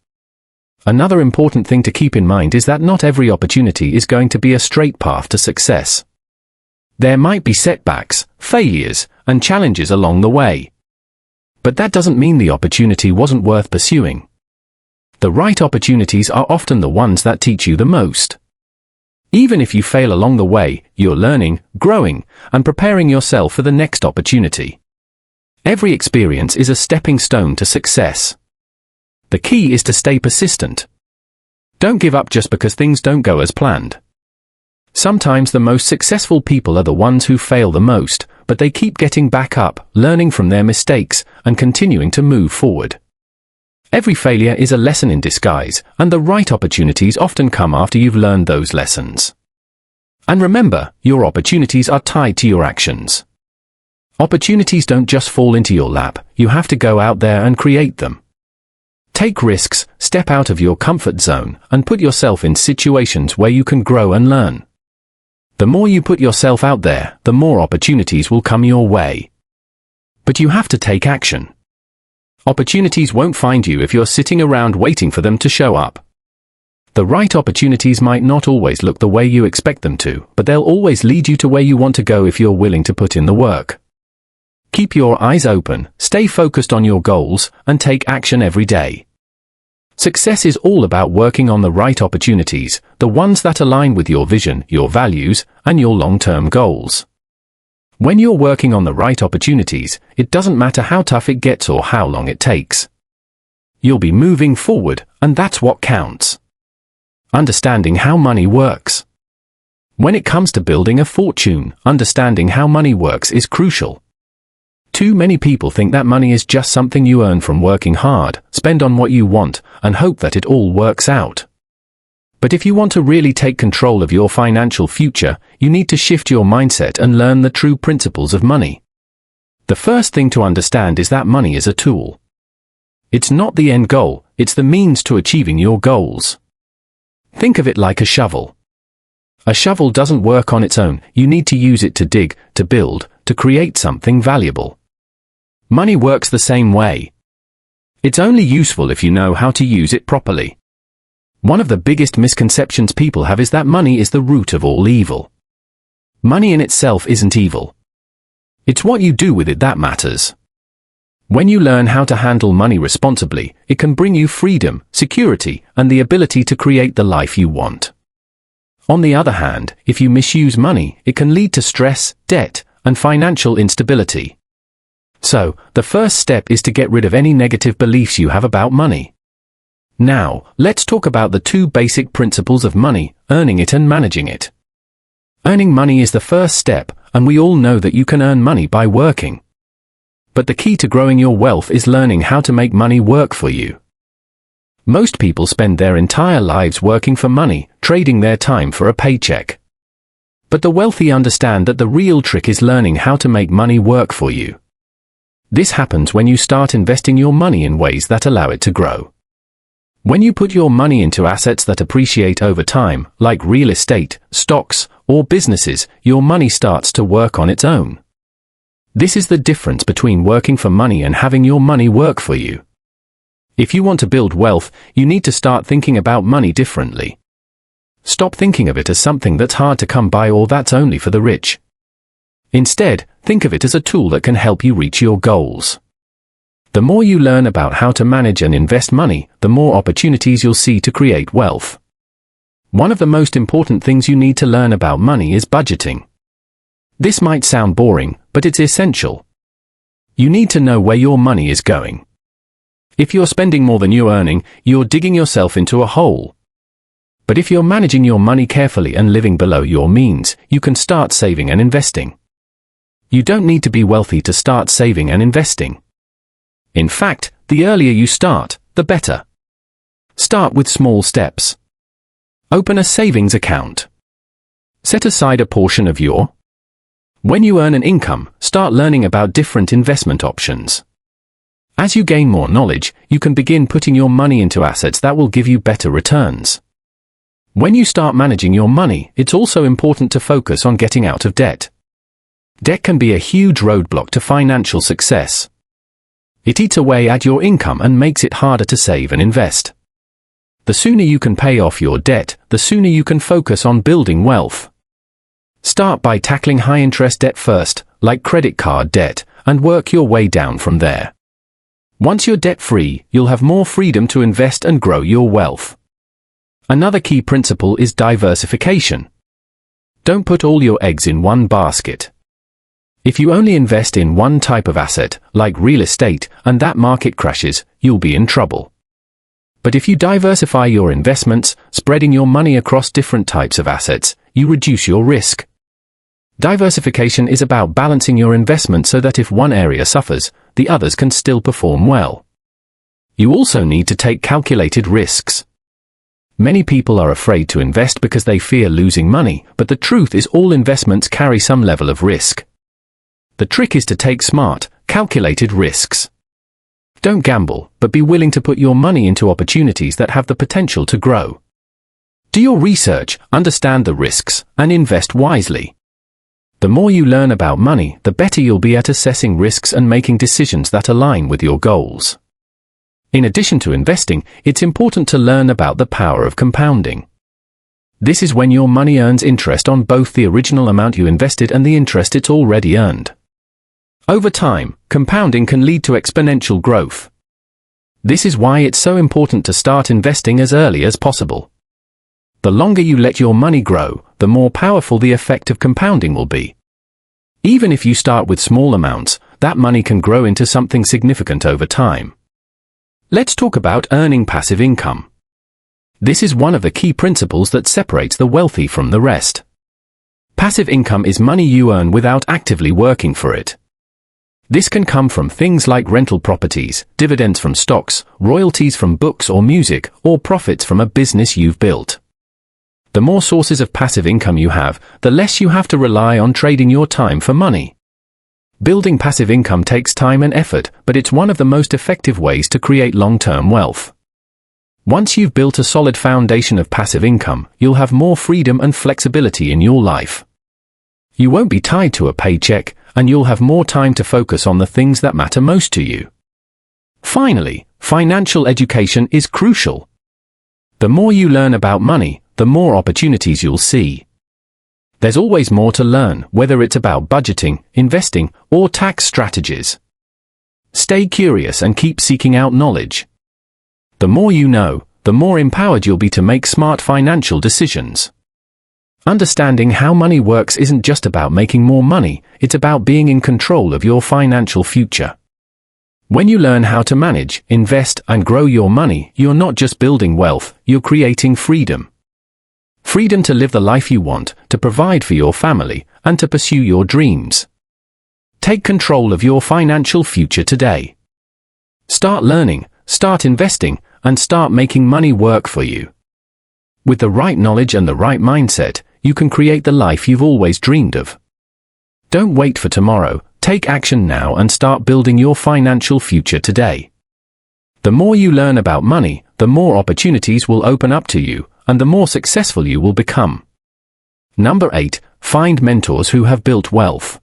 Another important thing to keep in mind is that not every opportunity is going to be a straight path to success. There might be setbacks, failures, and challenges along the way. But that doesn't mean the opportunity wasn't worth pursuing. The right opportunities are often the ones that teach you the most. Even if you fail along the way, you're learning, growing, and preparing yourself for the next opportunity. Every experience is a stepping stone to success. The key is to stay persistent. Don't give up just because things don't go as planned. Sometimes the most successful people are the ones who fail the most, but they keep getting back up, learning from their mistakes, and continuing to move forward. Every failure is a lesson in disguise, and the right opportunities often come after you've learned those lessons. And remember, your opportunities are tied to your actions. Opportunities don't just fall into your lap, you have to go out there and create them. Take risks, step out of your comfort zone, and put yourself in situations where you can grow and learn. The more you put yourself out there, the more opportunities will come your way. But you have to take action. Opportunities won't find you if you're sitting around waiting for them to show up. The right opportunities might not always look the way you expect them to, but they'll always lead you to where you want to go if you're willing to put in the work. Keep your eyes open, stay focused on your goals, and take action every day. Success is all about working on the right opportunities, the ones that align with your vision, your values, and your long-term goals. When you're working on the right opportunities, it doesn't matter how tough it gets or how long it takes. You'll be moving forward, and that's what counts. Understanding how money works. When it comes to building a fortune, understanding how money works is crucial. Too many people think that money is just something you earn from working hard, spend on what you want, and hope that it all works out. But if you want to really take control of your financial future, you need to shift your mindset and learn the true principles of money. The first thing to understand is that money is a tool. It's not the end goal, it's the means to achieving your goals. Think of it like a shovel. A shovel doesn't work on its own, you need to use it to dig, to build, to create something valuable. Money works the same way. It's only useful if you know how to use it properly. One of the biggest misconceptions people have is that money is the root of all evil. Money in itself isn't evil. It's what you do with it that matters. When you learn how to handle money responsibly, it can bring you freedom, security, and the ability to create the life you want. On the other hand, if you misuse money, it can lead to stress, debt, and financial instability. So, the first step is to get rid of any negative beliefs you have about money. Now, let's talk about the two basic principles of money, earning it and managing it. Earning money is the first step, and we all know that you can earn money by working. But the key to growing your wealth is learning how to make money work for you. Most people spend their entire lives working for money, trading their time for a paycheck. But the wealthy understand that the real trick is learning how to make money work for you. This happens when you start investing your money in ways that allow it to grow. When you put your money into assets that appreciate over time, like real estate, stocks, or businesses, your money starts to work on its own. This is the difference between working for money and having your money work for you. If you want to build wealth, you need to start thinking about money differently. Stop thinking of it as something that's hard to come by or that's only for the rich. Instead, think of it as a tool that can help you reach your goals. The more you learn about how to manage and invest money, the more opportunities you'll see to create wealth. One of the most important things you need to learn about money is budgeting. This might sound boring, but it's essential. You need to know where your money is going. If you're spending more than you're earning, you're digging yourself into a hole. But if you're managing your money carefully and living below your means, you can start saving and investing. You don't need to be wealthy to start saving and investing. In fact, the earlier you start, the better. Start with small steps. Open a savings account. Set aside a portion of your. When you earn an income, start learning about different investment options. As you gain more knowledge, you can begin putting your money into assets that will give you better returns. When you start managing your money, it's also important to focus on getting out of debt. Debt can be a huge roadblock to financial success. It eats away at your income and makes it harder to save and invest. The sooner you can pay off your debt, the sooner you can focus on building wealth. Start by tackling high-interest debt first, like credit card debt, and work your way down from there. Once you're debt-free, you'll have more freedom to invest and grow your wealth. Another key principle is diversification. Don't put all your eggs in one basket. If you only invest in one type of asset, like real estate, and that market crashes, you'll be in trouble. But if you diversify your investments, spreading your money across different types of assets, you reduce your risk. Diversification is about balancing your investment so that if one area suffers, the others can still perform well. You also need to take calculated risks. Many people are afraid to invest because they fear losing money, but the truth is all investments carry some level of risk. The trick is to take smart, calculated risks. Don't gamble, but be willing to put your money into opportunities that have the potential to grow. Do your research, understand the risks, and invest wisely. The more you learn about money, the better you'll be at assessing risks and making decisions that align with your goals. In addition to investing, it's important to learn about the power of compounding. This is when your money earns interest on both the original amount you invested and the interest it's already earned. Over time, compounding can lead to exponential growth. This is why it's so important to start investing as early as possible. The longer you let your money grow, the more powerful the effect of compounding will be. Even if you start with small amounts, that money can grow into something significant over time. Let's talk about earning passive income. This is one of the key principles that separates the wealthy from the rest. Passive income is money you earn without actively working for it. This can come from things like rental properties, dividends from stocks, royalties from books or music, or profits from a business you've built. The more sources of passive income you have, the less you have to rely on trading your time for money. Building passive income takes time and effort, but it's one of the most effective ways to create long-term wealth. Once you've built a solid foundation of passive income, you'll have more freedom and flexibility in your life. You won't be tied to a paycheck, and you'll have more time to focus on the things that matter most to you. Finally, financial education is crucial. The more you learn about money, the more opportunities you'll see. There's always more to learn, whether it's about budgeting, investing, or tax strategies. Stay curious and keep seeking out knowledge. The more you know, the more empowered you'll be to make smart financial decisions. Understanding how money works isn't just about making more money, it's about being in control of your financial future. When you learn how to manage, invest, and grow your money, you're not just building wealth, you're creating freedom. Freedom to live the life you want, to provide for your family, and to pursue your dreams. Take control of your financial future today. Start learning, start investing, and start making money work for you. With the right knowledge and the right mindset, you can create the life you've always dreamed of. Don't wait for tomorrow, take action now and start building your financial future today. The more you learn about money, the more opportunities will open up to you, and the more successful you will become. Number 8, find mentors who have built wealth.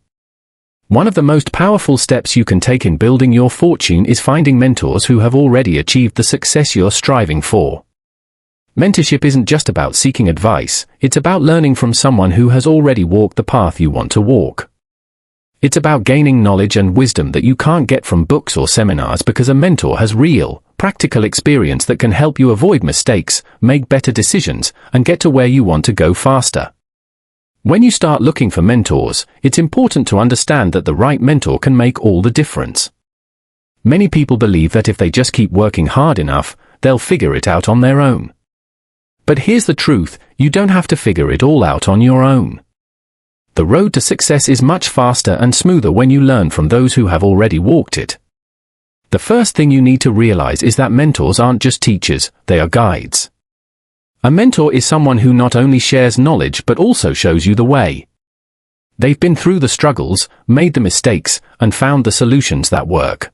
One of the most powerful steps you can take in building your fortune is finding mentors who have already achieved the success you're striving for. Mentorship isn't just about seeking advice, it's about learning from someone who has already walked the path you want to walk. It's about gaining knowledge and wisdom that you can't get from books or seminars because a mentor has real, practical experience that can help you avoid mistakes, make better decisions, and get to where you want to go faster. When you start looking for mentors, it's important to understand that the right mentor can make all the difference. Many people believe that if they just keep working hard enough, they'll figure it out on their own. But here's the truth, you don't have to figure it all out on your own. The road to success is much faster and smoother when you learn from those who have already walked it. The first thing you need to realize is that mentors aren't just teachers, they are guides. A mentor is someone who not only shares knowledge but also shows you the way. They've been through the struggles, made the mistakes, and found the solutions that work.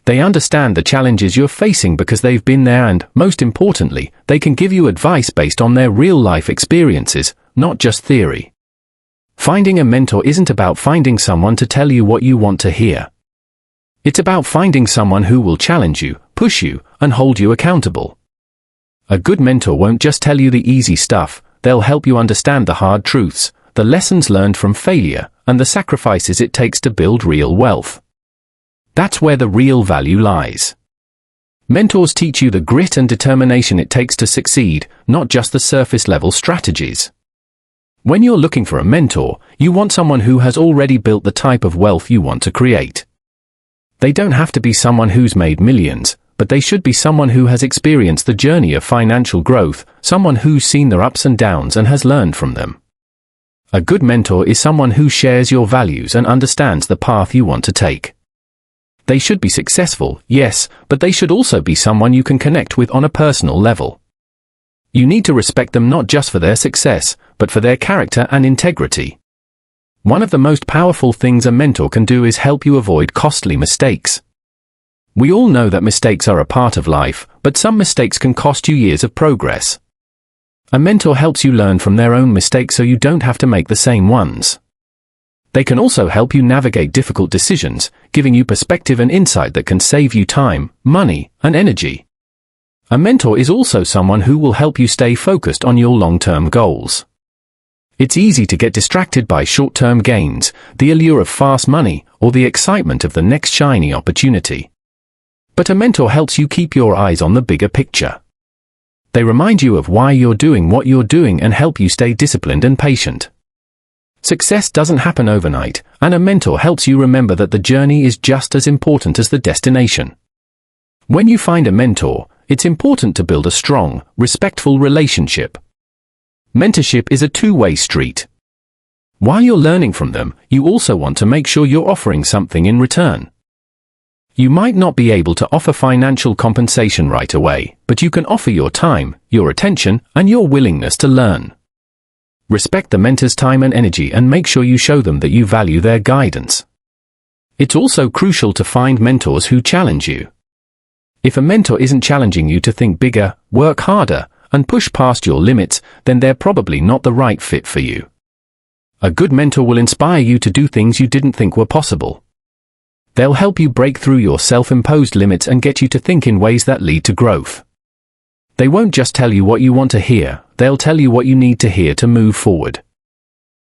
They understand the challenges you're facing because they've been there and, most importantly, they can give you advice based on their real-life experiences, not just theory. Finding a mentor isn't about finding someone to tell you what you want to hear. It's about finding someone who will challenge you, push you, and hold you accountable. A good mentor won't just tell you the easy stuff, they'll help you understand the hard truths, the lessons learned from failure, and the sacrifices it takes to build real wealth. That's where the real value lies. Mentors teach you the grit and determination it takes to succeed, not just the surface-level strategies. When you're looking for a mentor, you want someone who has already built the type of wealth you want to create. They don't have to be someone who's made millions, but they should be someone who has experienced the journey of financial growth, someone who's seen their ups and downs and has learned from them. A good mentor is someone who shares your values and understands the path you want to take. They should be successful, yes, but they should also be someone you can connect with on a personal level. You need to respect them not just for their success, but for their character and integrity. One of the most powerful things a mentor can do is help you avoid costly mistakes. We all know that mistakes are a part of life, but some mistakes can cost you years of progress. A mentor helps you learn from their own mistakes so you don't have to make the same ones. They can also help you navigate difficult decisions, giving you perspective and insight that can save you time, money, and energy. A mentor is also someone who will help you stay focused on your long-term goals. It's easy to get distracted by short-term gains, the allure of fast money, or the excitement of the next shiny opportunity. But a mentor helps you keep your eyes on the bigger picture. They remind you of why you're doing what you're doing and help you stay disciplined and patient. Success doesn't happen overnight, and a mentor helps you remember that the journey is just as important as the destination. When you find a mentor, it's important to build a strong, respectful relationship. Mentorship is a two-way street. While you're learning from them, you also want to make sure you're offering something in return. You might not be able to offer financial compensation right away, but you can offer your time, your attention, and your willingness to learn. Respect the mentor's time and energy and make sure you show them that you value their guidance. It's also crucial to find mentors who challenge you. If a mentor isn't challenging you to think bigger, work harder, and push past your limits, then they're probably not the right fit for you. A good mentor will inspire you to do things you didn't think were possible. They'll help you break through your self-imposed limits and get you to think in ways that lead to growth. They won't just tell you what you want to hear, they'll tell you what you need to hear to move forward.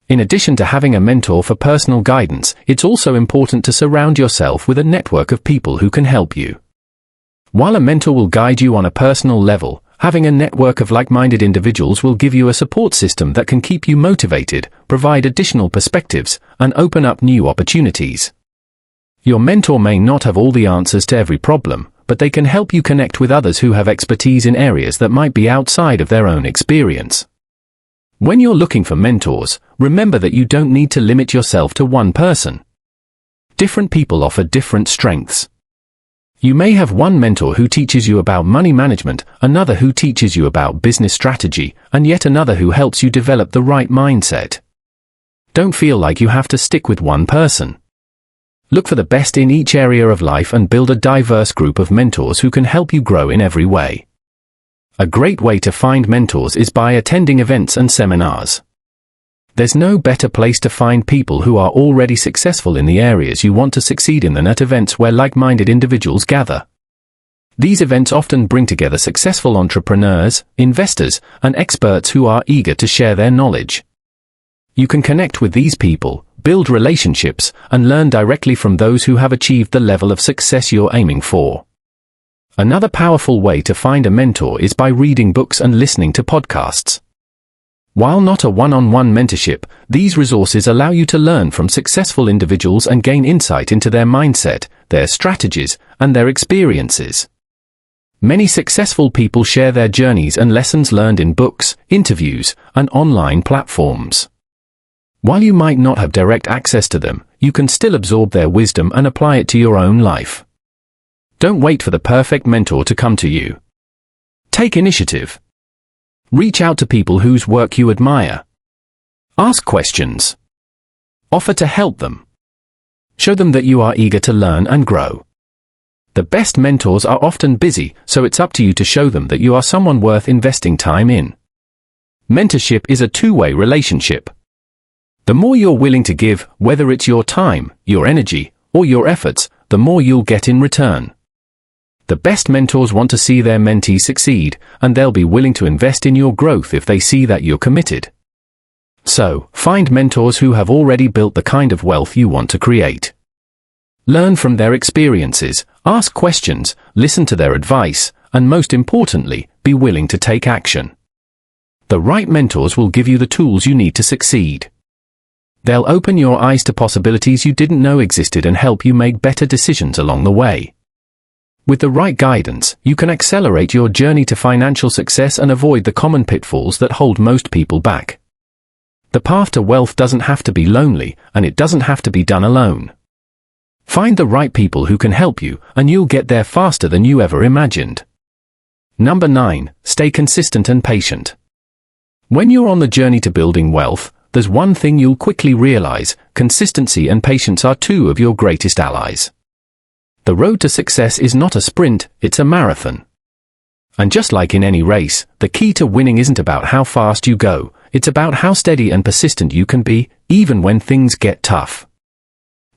In addition to having a mentor for personal guidance, it's also important to surround yourself with a network of people who can help you. While a mentor will guide you on a personal level, having a network of like-minded individuals will give you a support system that can keep you motivated, provide additional perspectives, and open up new opportunities. Your mentor may not have all the answers to every problem, but they can help you connect with others who have expertise in areas that might be outside of their own experience. When you're looking for mentors, remember that you don't need to limit yourself to one person. Different people offer different strengths. You may have one mentor who teaches you about money management, another who teaches you about business strategy, and yet another who helps you develop the right mindset. Don't feel like you have to stick with one person. Look for the best in each area of life and build a diverse group of mentors who can help you grow in every way. A great way to find mentors is by attending events and seminars. There's no better place to find people who are already successful in the areas you want to succeed in than at events where like-minded individuals gather. These events often bring together successful entrepreneurs, investors, and experts who are eager to share their knowledge. You can connect with these people, build relationships, and learn directly from those who have achieved the level of success you're aiming for. Another powerful way to find a mentor is by reading books and listening to podcasts. While not a one-on-one mentorship, these resources allow you to learn from successful individuals and gain insight into their mindset, their strategies, and their experiences. Many successful people share their journeys and lessons learned in books, interviews, and online platforms. While you might not have direct access to them, you can still absorb their wisdom and apply it to your own life. Don't wait for the perfect mentor to come to you. Take initiative. Reach out to people whose work you admire. Ask questions. Offer to help them. Show them that you are eager to learn and grow. The best mentors are often busy, so it's up to you to show them that you are someone worth investing time in. Mentorship is a two-way relationship. The more you're willing to give, whether it's your time, your energy, or your efforts, the more you'll get in return. The best mentors want to see their mentees succeed, and they'll be willing to invest in your growth if they see that you're committed. So, find mentors who have already built the kind of wealth you want to create. Learn from their experiences, ask questions, listen to their advice, and most importantly, be willing to take action. The right mentors will give you the tools you need to succeed. They'll open your eyes to possibilities you didn't know existed and help you make better decisions along the way. With the right guidance, you can accelerate your journey to financial success and avoid the common pitfalls that hold most people back. The path to wealth doesn't have to be lonely, and it doesn't have to be done alone. Find the right people who can help you, and you'll get there faster than you ever imagined. Number 9. Stay consistent and patient. When you're on the journey to building wealth, there's one thing you'll quickly realize: consistency and patience are two of your greatest allies. The road to success is not a sprint, it's a marathon. And just like in any race, the key to winning isn't about how fast you go, it's about how steady and persistent you can be, even when things get tough.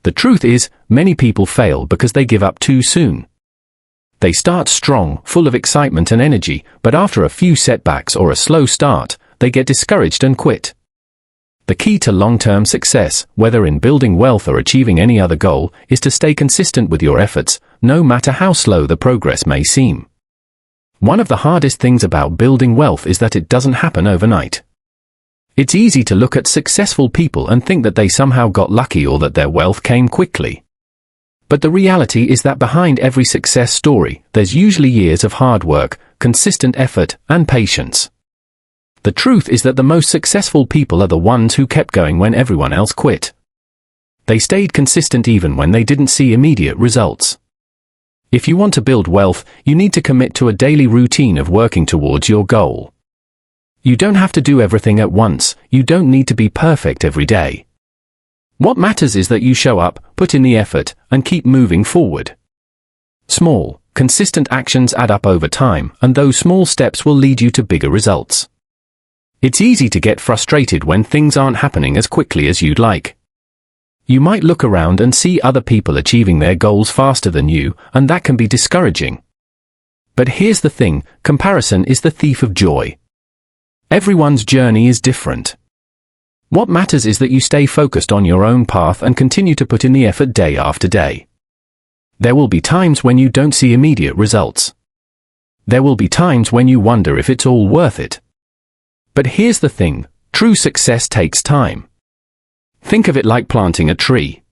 The truth is, many people fail because they give up too soon. They start strong, full of excitement and energy, but after a few setbacks or a slow start, they get discouraged and quit. The key to long-term success, whether in building wealth or achieving any other goal, is to stay consistent with your efforts, no matter how slow the progress may seem. One of the hardest things about building wealth is that it doesn't happen overnight. It's easy to look at successful people and think that they somehow got lucky or that their wealth came quickly. But the reality is that behind every success story, there's usually years of hard work, consistent effort, and patience. The truth is that the most successful people are the ones who kept going when everyone else quit. They stayed consistent even when they didn't see immediate results. If you want to build wealth, you need to commit to a daily routine of working towards your goal. You don't have to do everything at once. You don't need to be perfect every day. What matters is that you show up, put in the effort, and keep moving forward. Small, consistent actions add up over time, and those small steps will lead you to bigger results. It's easy to get frustrated when things aren't happening as quickly as you'd like. You might look around and see other people achieving their goals faster than you, and that can be discouraging. But here's the thing, comparison is the thief of joy. Everyone's journey is different. What matters is that you stay focused on your own path and continue to put in the effort day after day. There will be times when you don't see immediate results. There will be times when you wonder if it's all worth it. But here's the thing, true success takes time. Think of it like planting a tree.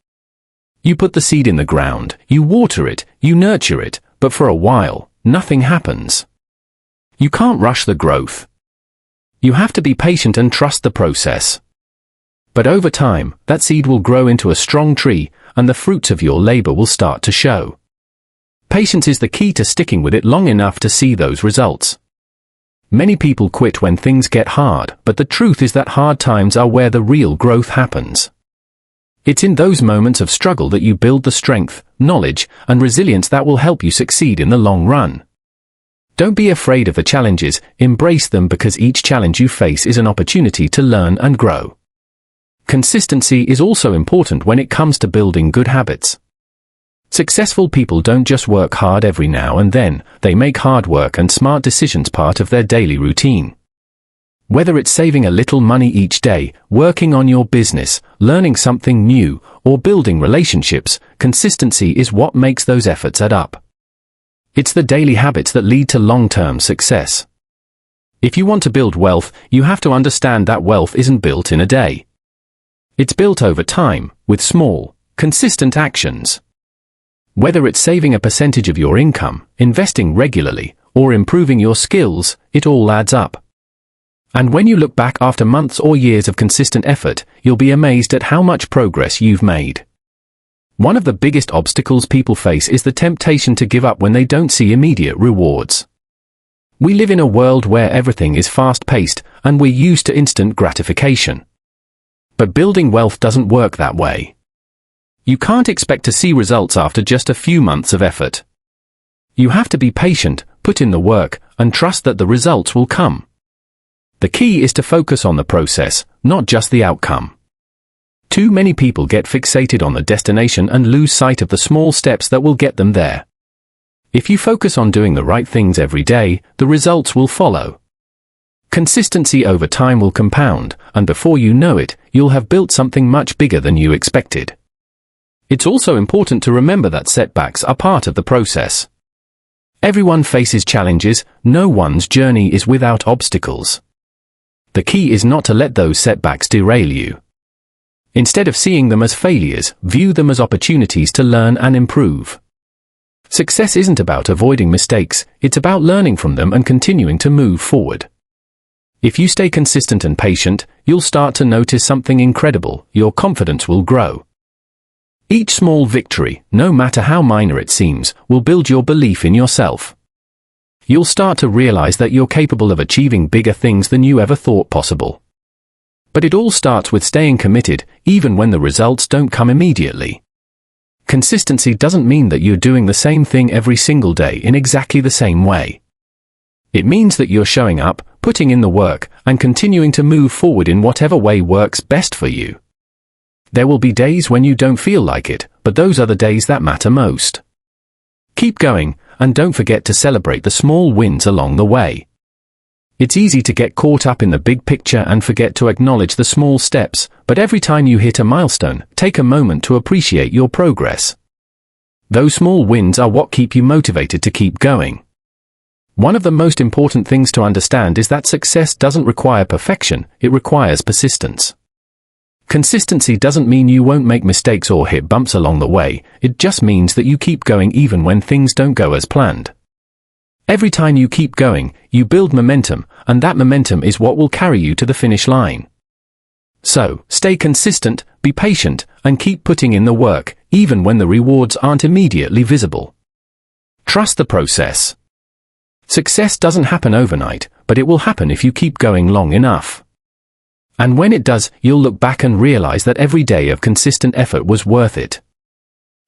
You put the seed in the ground, you water it, you nurture it, but for a while, nothing happens. You can't rush the growth. You have to be patient and trust the process. But over time, that seed will grow into a strong tree, and the fruits of your labor will start to show. Patience is the key to sticking with it long enough to see those results. Many people quit when things get hard, but the truth is that hard times are where the real growth happens. It's in those moments of struggle that you build the strength, knowledge, and resilience that will help you succeed in the long run. Don't be afraid of the challenges, embrace them because each challenge you face is an opportunity to learn and grow. Consistency is also important when it comes to building good habits. Successful people don't just work hard every now and then, they make hard work and smart decisions part of their daily routine. Whether it's saving a little money each day, working on your business, learning something new, or building relationships, consistency is what makes those efforts add up. It's the daily habits that lead to long-term success. If you want to build wealth, you have to understand that wealth isn't built in a day. It's built over time, with small, consistent actions. Whether it's saving a percentage of your income, investing regularly, or improving your skills, it all adds up. And when you look back after months or years of consistent effort, you'll be amazed at how much progress you've made. One of the biggest obstacles people face is the temptation to give up when they don't see immediate rewards. We live in a world where everything is fast-paced, and we're used to instant gratification. But building wealth doesn't work that way. You can't expect to see results after just a few months of effort. You have to be patient, put in the work, and trust that the results will come. The key is to focus on the process, not just the outcome. Too many people get fixated on the destination and lose sight of the small steps that will get them there. If you focus on doing the right things every day, the results will follow. Consistency over time will compound, and before you know it, you'll have built something much bigger than you expected. It's also important to remember that setbacks are part of the process. Everyone faces challenges, no one's journey is without obstacles. The key is not to let those setbacks derail you. Instead of seeing them as failures, view them as opportunities to learn and improve. Success isn't about avoiding mistakes, it's about learning from them and continuing to move forward. If you stay consistent and patient, you'll start to notice something incredible, your confidence will grow. Each small victory, no matter how minor it seems, will build your belief in yourself. You'll start to realize that you're capable of achieving bigger things than you ever thought possible. But it all starts with staying committed, even when the results don't come immediately. Consistency doesn't mean that you're doing the same thing every single day in exactly the same way. It means that you're showing up, putting in the work, and continuing to move forward in whatever way works best for you. There will be days when you don't feel like it, but those are the days that matter most. Keep going, and don't forget to celebrate the small wins along the way. It's easy to get caught up in the big picture and forget to acknowledge the small steps, but every time you hit a milestone, take a moment to appreciate your progress. Those small wins are what keep you motivated to keep going. One of the most important things to understand is that success doesn't require perfection, it requires persistence. Consistency doesn't mean you won't make mistakes or hit bumps along the way, it just means that you keep going even when things don't go as planned. Every time you keep going, you build momentum, and that momentum is what will carry you to the finish line. So, stay consistent, be patient, and keep putting in the work, even when the rewards aren't immediately visible. Trust the process. Success doesn't happen overnight, but it will happen if you keep going long enough. And when it does, you'll look back and realize that every day of consistent effort was worth it.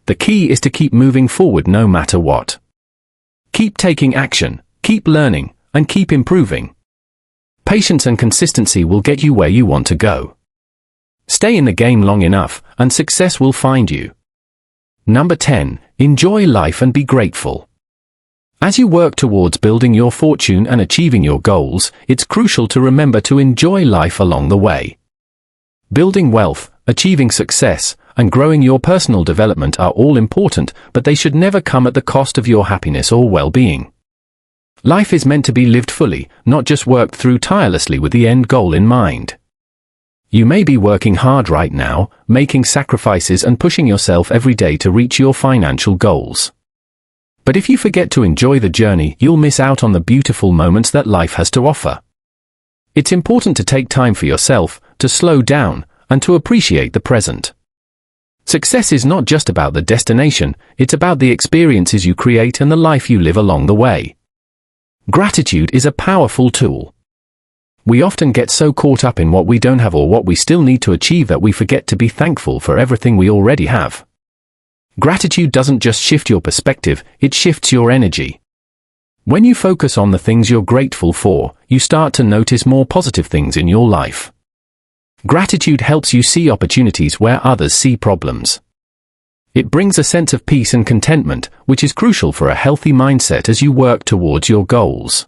The key is to keep moving forward no matter what. Keep taking action, keep learning, and keep improving. Patience and consistency will get you where you want to go. Stay in the game long enough, and success will find you. Number 10. Enjoy life and be grateful. As you work towards building your fortune and achieving your goals, it's crucial to remember to enjoy life along the way. Building wealth, achieving success, and growing your personal development are all important, but they should never come at the cost of your happiness or well-being. Life is meant to be lived fully, not just worked through tirelessly with the end goal in mind. You may be working hard right now, making sacrifices and pushing yourself every day to reach your financial goals. But if you forget to enjoy the journey, you'll miss out on the beautiful moments that life has to offer. It's important to take time for yourself, to slow down, and to appreciate the present. Success is not just about the destination, it's about the experiences you create and the life you live along the way. Gratitude is a powerful tool. We often get so caught up in what we don't have or what we still need to achieve that we forget to be thankful for everything we already have. Gratitude doesn't just shift your perspective, it shifts your energy. When you focus on the things you're grateful for, you start to notice more positive things in your life. Gratitude helps you see opportunities where others see problems. It brings a sense of peace and contentment, which is crucial for a healthy mindset as you work towards your goals.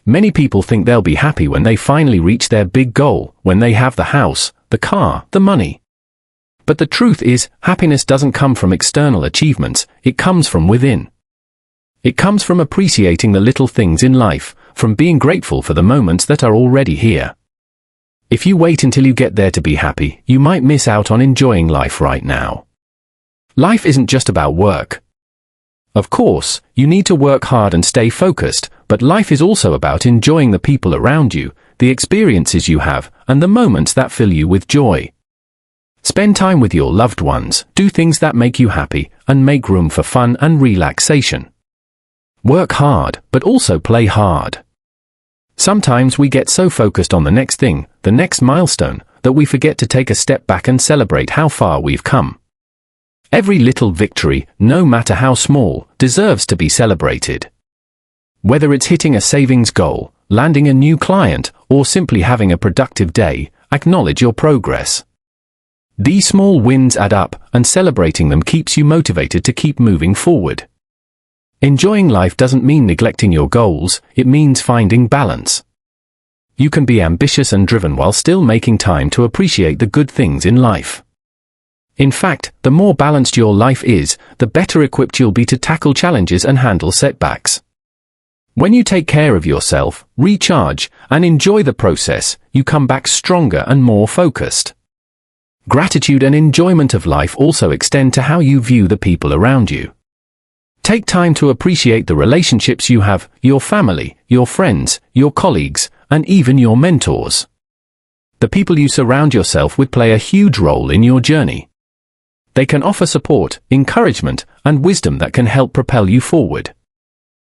Many people think they'll be happy when they finally reach their big goal, when they have the house, the car, the money. But the truth is, happiness doesn't come from external achievements, it comes from within. It comes from appreciating the little things in life, from being grateful for the moments that are already here. If you wait until you get there to be happy, you might miss out on enjoying life right now. Life isn't just about work. Of course, you need to work hard and stay focused, but life is also about enjoying the people around you, the experiences you have, and the moments that fill you with joy. Spend time with your loved ones, do things that make you happy, and make room for fun and relaxation. Work hard, but also play hard. Sometimes we get so focused on the next thing, the next milestone, that we forget to take a step back and celebrate how far we've come. Every little victory, no matter how small, deserves to be celebrated. Whether it's hitting a savings goal, landing a new client, or simply having a productive day, acknowledge your progress. These small wins add up, and celebrating them keeps you motivated to keep moving forward. Enjoying life doesn't mean neglecting your goals, it means finding balance. You can be ambitious and driven while still making time to appreciate the good things in life. In fact, the more balanced your life is, the better equipped you'll be to tackle challenges and handle setbacks. When you take care of yourself, recharge, and enjoy the process, you come back stronger and more focused. Gratitude and enjoyment of life also extend to how you view the people around you. Take time to appreciate the relationships you have, your family, your friends, your colleagues, and even your mentors. The people you surround yourself with play a huge role in your journey. They can offer support, encouragement, and wisdom that can help propel you forward.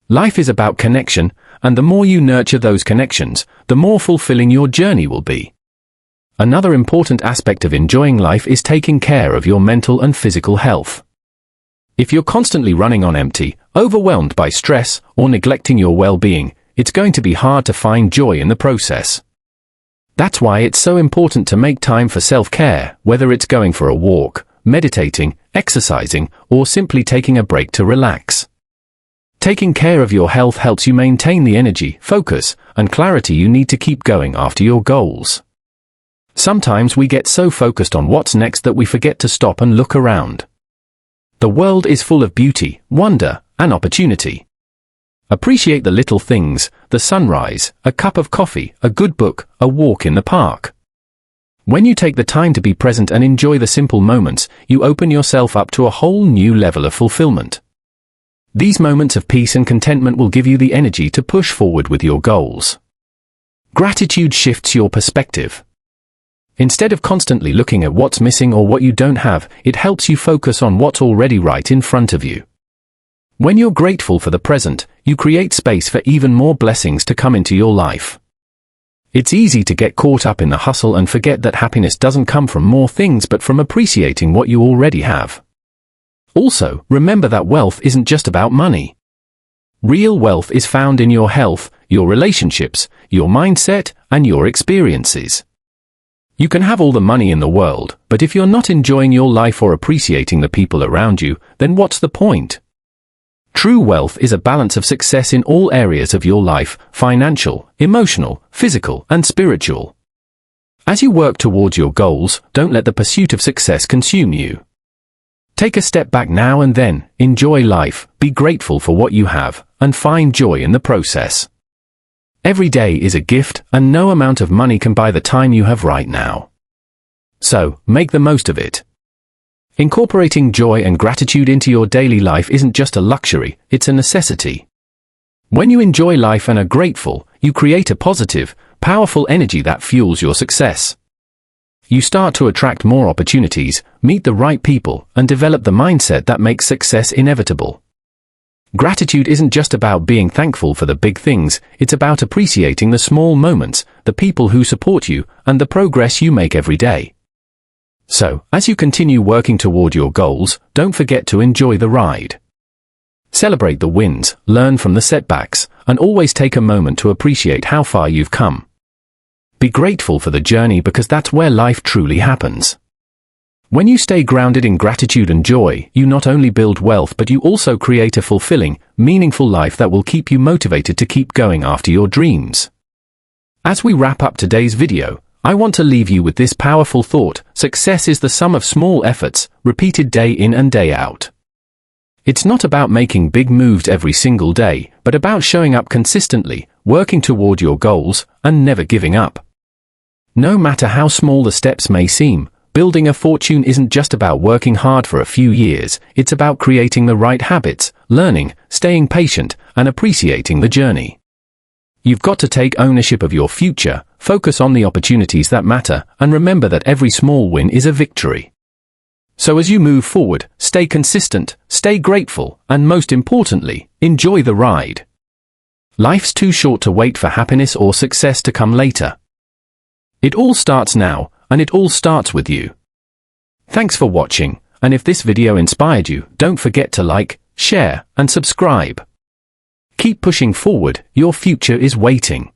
Life is about connection, and the more you nurture those connections, the more fulfilling your journey will be. Another important aspect of enjoying life is taking care of your mental and physical health. If you're constantly running on empty, overwhelmed by stress, or neglecting your well-being, it's going to be hard to find joy in the process. That's why it's so important to make time for self-care, whether it's going for a walk, meditating, exercising, or simply taking a break to relax. Taking care of your health helps you maintain the energy, focus, and clarity you need to keep going after your goals. Sometimes we get so focused on what's next that we forget to stop and look around. The world is full of beauty, wonder, and opportunity. Appreciate the little things, the sunrise, a cup of coffee, a good book, a walk in the park. When you take the time to be present and enjoy the simple moments, you open yourself up to a whole new level of fulfillment. These moments of peace and contentment will give you the energy to push forward with your goals. Gratitude shifts your perspective. Instead of constantly looking at what's missing or what you don't have, it helps you focus on what's already right in front of you. When you're grateful for the present, you create space for even more blessings to come into your life. It's easy to get caught up in the hustle and forget that happiness doesn't come from more things but from appreciating what you already have. Also, remember that wealth isn't just about money. Real wealth is found in your health, your relationships, your mindset, and your experiences. You can have all the money in the world, but if you're not enjoying your life or appreciating the people around you, then what's the point? True wealth is a balance of success in all areas of your life: financial, emotional, physical, and spiritual. As you work towards your goals, don't let the pursuit of success consume you. Take a step back now and then, enjoy life, be grateful for what you have, and find joy in the process. Every day is a gift, and no amount of money can buy the time you have right now. So, make the most of it. Incorporating joy and gratitude into your daily life isn't just a luxury, it's a necessity. When you enjoy life and are grateful, you create a positive, powerful energy that fuels your success. You start to attract more opportunities, meet the right people, and develop the mindset that makes success inevitable. Gratitude isn't just about being thankful for the big things, it's about appreciating the small moments, the people who support you, and the progress you make every day. So, as you continue working toward your goals, don't forget to enjoy the ride. Celebrate the wins, learn from the setbacks, and always take a moment to appreciate how far you've come. Be grateful for the journey because that's where life truly happens. When you stay grounded in gratitude and joy, you not only build wealth but you also create a fulfilling, meaningful life that will keep you motivated to keep going after your dreams. As we wrap up today's video, I want to leave you with this powerful thought: success is the sum of small efforts, repeated day in and day out. It's not about making big moves every single day, but about showing up consistently, working toward your goals, and never giving up. No matter how small the steps may seem, building a fortune isn't just about working hard for a few years, it's about creating the right habits, learning, staying patient, and appreciating the journey. You've got to take ownership of your future, focus on the opportunities that matter, and remember that every small win is a victory. So as you move forward, stay consistent, stay grateful, and most importantly, enjoy the ride. Life's too short to wait for happiness or success to come later. It all starts now, and it all starts with you. Thanks for watching, and if this video inspired you, don't forget to like, share, and subscribe. Keep pushing forward, your future is waiting.